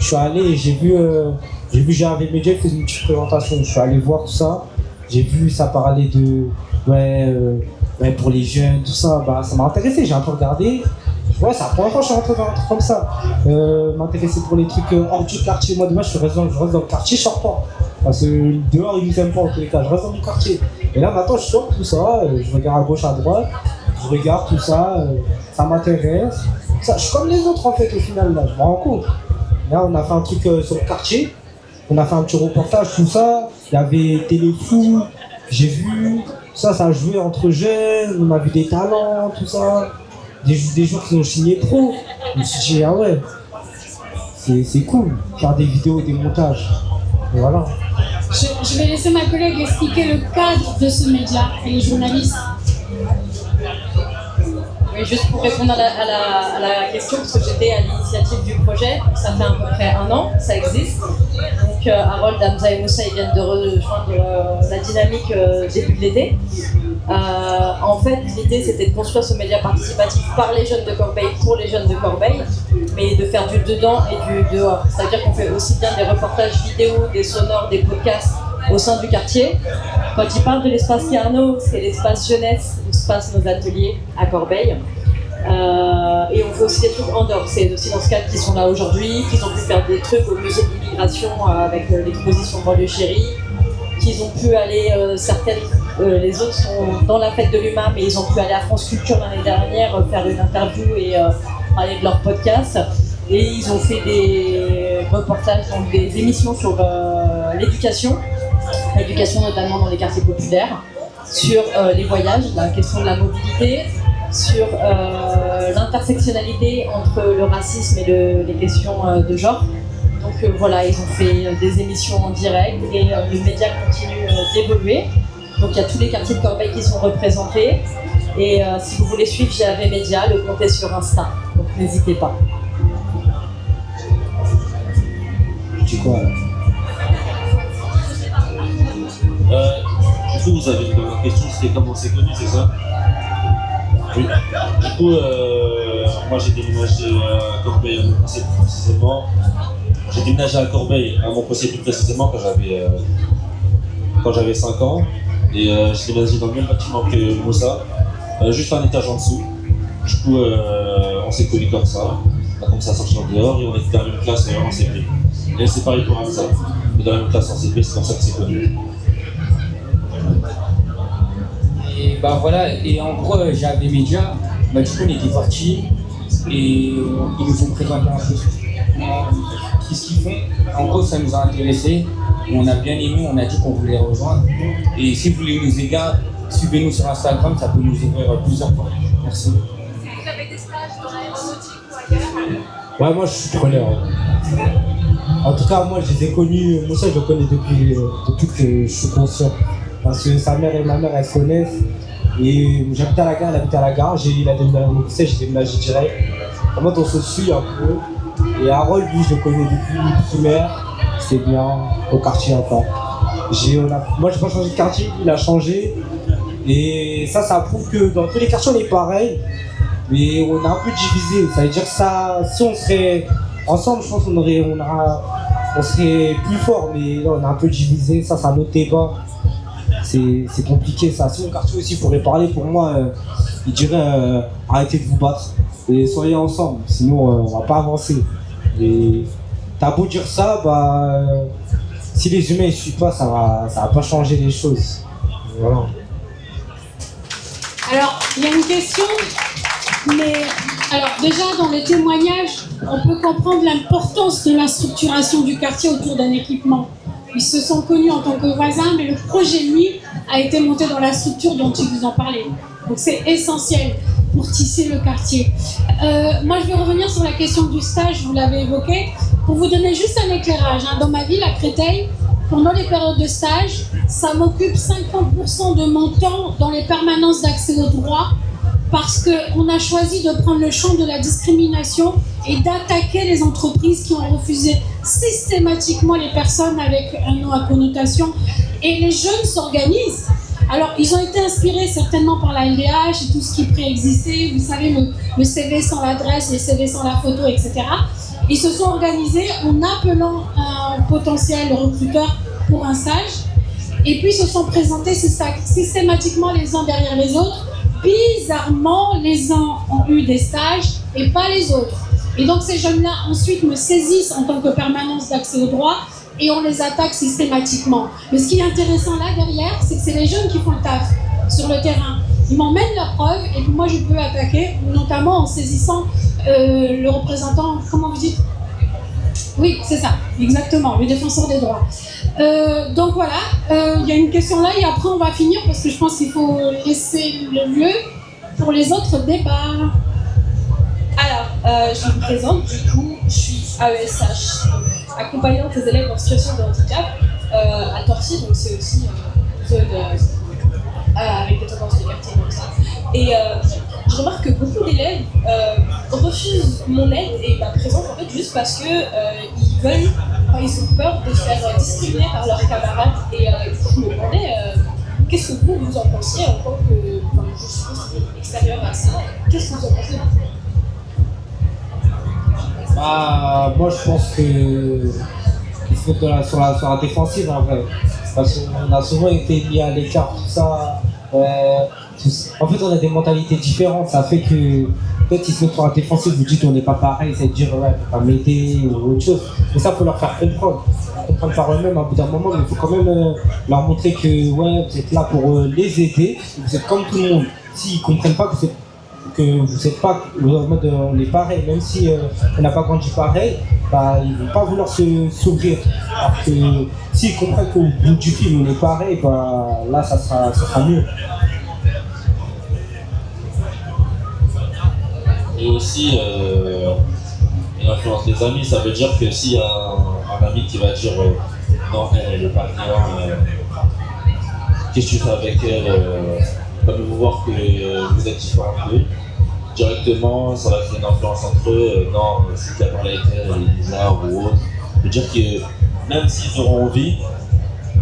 Je suis allé et j'ai vu JAV Média, il faisait une petite présentation. Je suis allé voir tout ça. J'ai vu, ça parlait de. Ouais, pour les jeunes, tout ça. Bah, ça m'a intéressé, j'ai un peu regardé. Ouais, c'est la première fois que je suis rentré dans un truc comme ça. M'intéresser pour les trucs hors du quartier. Moi, demain, je reste dans le quartier, je sors pas. Parce que dehors, ils nous aiment pas en tous les cas. Je reste dans mon quartier. Et là, maintenant, je sors tout ça. Je regarde à gauche, à droite. Je regarde tout ça. Ça m'intéresse. Je suis comme les autres, en fait, au final. Là, je me rends compte. Là, on a fait un truc sur le quartier. On a fait un petit reportage, tout ça. Il y avait Téléfou. J'ai vu. Ça a joué entre jeunes. On a vu des talents, tout ça. Des gens qui ont signé pro. Je me suis dit, ah ouais, c'est cool, faire des vidéos, des montages. Et voilà. Je vais laisser ma collègue expliquer le cadre de ce média et les journalistes. Oui, juste pour répondre à la question, parce que j'étais à l'initiative du projet, ça fait à peu près 1 an, ça existe. Donc Harold, Hamza et Moussa, ils viennent de rejoindre la dynamique début de l'été. En fait, l'idée c'était de construire ce média participatif par les jeunes de Corbeil, pour les jeunes de Corbeil, mais de faire du dedans et du dehors. C'est-à-dire qu'on fait aussi bien des reportages vidéo, des sonores, des podcasts au sein du quartier. Quand ils parlent de l'espace Carnot, c'est l'espace jeunesse où se passent nos ateliers à Corbeil. Et on fait aussi des trucs en dehors. C'est aussi dans ce cadre qu'ils sont là aujourd'hui, qu'ils ont pu faire des trucs au musée de l'immigration avec l'exposition Banlieue Chérie, qu'ils ont pu aller, les autres sont dans la fête de l'humain, mais ils ont pu aller à France Culture l'année dernière, faire une interview et parler de leur podcast. Et ils ont fait des reportages, donc des émissions sur l'éducation notamment dans les quartiers populaires, sur les voyages, la question de la mobilité, sur l'intersectionnalité entre le racisme et les questions de genre. Donc voilà, ils ont fait des émissions en direct et le média continue d'évoluer. Donc il y a tous les quartiers de Corbeil qui sont représentés. Et si vous voulez suivre JAV Média, le compte est sur Insta. Donc n'hésitez pas. Tu quoi là? Du coup, vous avez une dernière question, c'était comment c'est connu, c'est ça? Oui. Du coup, moi j'ai déménagé à Corbeil à Montpensier plus précisément. J'ai déménagé à Corbeil à Montpensier plus précisément quand j'avais 5 ans. Et j'ai déménagé dans le même bâtiment que Moussa, juste un étage en dessous. Du coup, on s'est connus comme ça. On a commencé à sortir dehors et on était dans la même classe en CP. Et c'est pareil pour Hamza. On est dans la même classe en CP, c'est comme ça que c'est connu. Et bah voilà, et en gros, j'avais des médias, bah du coup on était partis et ils nous ont présenté un peu qu'est-ce qu'ils font. En gros, ça nous a intéressés, on a bien aimé, on a dit qu'on voulait les rejoindre. Et si vous voulez nous aider, suivez-nous sur Instagram, ça peut nous ouvrir plusieurs portes. Merci. Vous avez des stages dans l'aéronautique ou ailleurs? Ouais, moi je suis preneur. En tout cas, moi je les ai connus, moi ça je le connais depuis que je suis conscient. Parce que sa mère et ma mère elles se connaissent. Et j'habite à la gare, elle habite à la gare, il a déménagé, j'ai déménagé direct. En mode on se suit un peu. Et Harold, lui, je le connais depuis le primaire, c'est bien, au quartier encore. Moi j'ai pas changé de quartier, il a changé. Et ça prouve que dans tous les quartiers on est pareil. Mais on est un peu divisé, ça veut dire que ça, si on serait ensemble, je pense qu'on serait plus fort, mais là on est un peu divisé, ça c'est un autre débat. C'est compliqué ça. Si mon quartier aussi pourrait parler, pour moi, il dirait arrêtez de vous battre et soyez ensemble, sinon on va pas avancer. Et t'as beau dire ça, bah si les humains ne suivent pas, ça va pas changer les choses. Voilà. Alors, il y a une question, mais alors déjà dans les témoignages, on peut comprendre l'importance de la structuration du quartier autour d'un équipement. Ils se sont connus en tant que voisins, mais le projet, lui, a été monté dans la structure dont il vous en parlait. Donc c'est essentiel pour tisser le quartier. Moi, je vais revenir sur la question du stage, vous l'avez évoqué, pour vous donner juste un éclairage. Dans ma ville, à Créteil, pendant les périodes de stage, ça m'occupe 50% de mon temps dans les permanences d'accès au droit, parce qu'on a choisi de prendre le champ de la discrimination et d'attaquer les entreprises qui ont refusé systématiquement les personnes avec un nom à connotation. Et les jeunes s'organisent. Alors, ils ont été inspirés certainement par la LDH et tout ce qui préexistait. Vous savez, le CV sans l'adresse, les CV sans la photo, etc. Ils se sont organisés en appelant un potentiel recruteur pour un stage. Et puis, ils se sont présentés systématiquement les uns derrière les autres. Bizarrement, les uns ont eu des stages et pas les autres. Et donc ces jeunes-là ensuite me saisissent en tant que permanence d'accès au droit et on les attaque systématiquement. Mais ce qui est intéressant là derrière, c'est que c'est les jeunes qui font le taf sur le terrain. Ils m'emmènent leurs preuves et puis moi je peux attaquer, notamment en saisissant le représentant, comment vous dites ? Oui, c'est ça, exactement, le défenseur des droits. Donc voilà, il y a une question là et après on va finir parce que je pense qu'il faut laisser le lieu pour les autres débats. Alors, je me présente, du coup, je suis AESH, accompagnante des élèves en situation de handicap à Torcy, donc c'est aussi une zone avec des tendances de quartier comme ça. Et je remarque que beaucoup d'élèves refusent mon aide et ma présence en fait juste parce que ils veulent, ils ont peur de se faire discriminer par leurs camarades. Et du coup, je me demandais qu'est-ce que vous en pensiez en tant que, je suppose extérieur à ça, qu'est-ce que vous en pensez? Moi je pense qu'il faut être sur la défensive en vrai. Parce qu'on a souvent été mis à l'écart, tout ça. En fait, on a des mentalités différentes. Ça fait que peut-être ils se mettent sur la défensive, vous dites on n'est pas pareil, c'est de dire ouais, faut pas m'aider ou autre chose. Mais ça, il faut leur faire comprendre. Comprendre par eux-mêmes à bout d'un moment, mais il faut quand même leur montrer que ouais, vous êtes là pour les aider. Vous êtes comme tout le monde. S'ils ne comprennent pas que vous n'êtes pas en mode on est pareil, même si on n'a pas grandi pareil, bah, ils ne vont pas vouloir s'ouvrir. Alors que s'ils comprennent qu'au bout du film on est pareil, bah, là ça sera mieux. Et aussi, l'influence des amis, ça veut dire que s'il y a un ami qui va dire non, elle est pas bien, qu'est-ce que tu fais avec elle, comme vous voir que vous êtes différents d'eux, directement ça va créer une influence entre eux, non, si tu as parlé avec elle, elle est bizarre ou autre. Ça veut dire que même s'ils auront envie,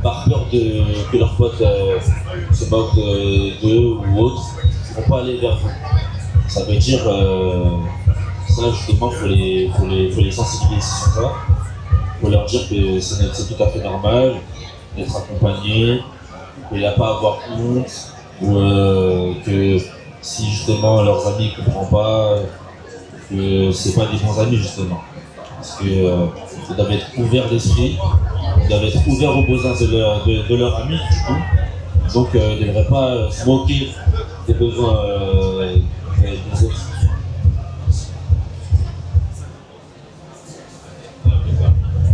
par peur que leurs potes se moquent d'eux ou autres, ils ne vont pas aller vers vous. Ça veut dire, ça justement, il faut les sensibiliser sur ça. Il faut leur dire que c'est tout à fait normal d'être accompagné, qu'il n'y a pas à avoir honte, ou que si justement leurs amis ne comprennent pas, que c'est pas des bons amis justement. Parce qu'ils doivent être ouverts d'esprit, ils doivent être ouverts aux besoins de leurs amis du coup. Donc ils ne devraient pas se moquer des besoins des autres.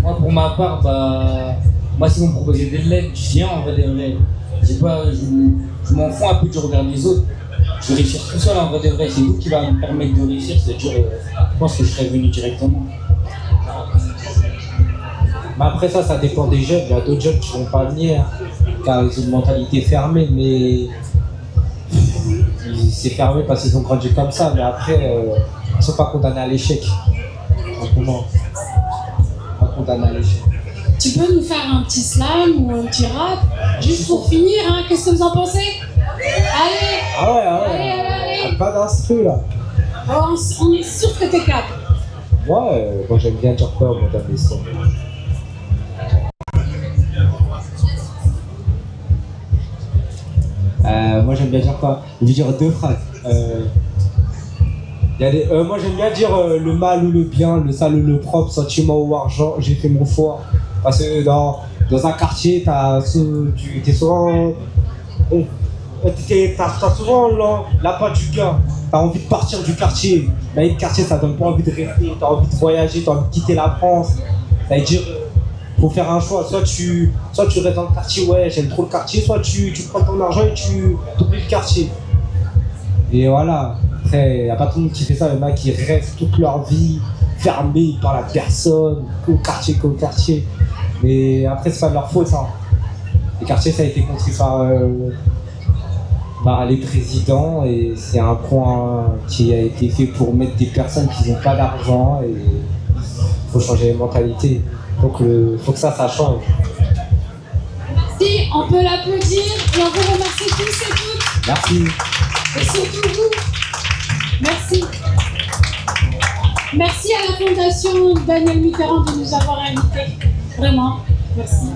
Moi, pour ma part, moi, si vous me proposez de l'aide, je viens en vrai de vrai. Je m'en fous un peu du regard des autres. Je vais réussir tout seul en vrai de vrai. C'est vous qui va me permettre de réussir. C'est-à-dire, je pense que je serais venu directement. Mais après ça dépend des jeunes. Il y a d'autres jeunes qui vont pas venir, car ils ont une mentalité fermée, mais c'est fermé parce qu'ils ont grandi comme ça. Mais après, ils sont pas condamnés à l'échec. Simplement. Pas condamnés à l'échec. Tu peux nous faire un petit slam ou un petit rap, juste pour finir, hein? Qu'est-ce que vous en pensez? Allez! Ah ouais, Allez. pas d'instru là. Oh, on est sûr que t'es capable. Moi j'aime bien dire quoi, madame Besson. Moi j'aime bien dire quoi? Je vais dire deux phrases. Moi j'aime bien dire le mal ou le bien, le sale ou le propre, sentiment ou argent, j'ai fait mon choix. Parce que dans un quartier, t'as souvent l'appât du gain. T'as envie de partir du quartier. Mais le quartier, ça donne pas envie de rester. T'as envie de voyager, t'as envie de quitter la France. Ça veut dire, faut faire un choix. Soit tu restes dans le quartier, ouais, j'aime trop le quartier. Soit tu prends ton argent et tu oublies le quartier. Et voilà. Après, il n'y a pas tout le monde qui fait ça. Il y en a qui restent toute leur vie fermés par la personne, qu'au quartier. Mais après, c'est pas de leur faute. Hein. Les quartiers, ça a été construit par les présidents et c'est un point qui a été fait pour mettre des personnes qui n'ont pas d'argent et il faut changer les mentalités. Donc, faut que ça change. Merci, on peut l'applaudir et on vous remercie tous et toutes. Merci. Et surtout vous. Merci. Merci à la Fondation Daniel Mitterrand de nous avoir invités. Vraiment, merci.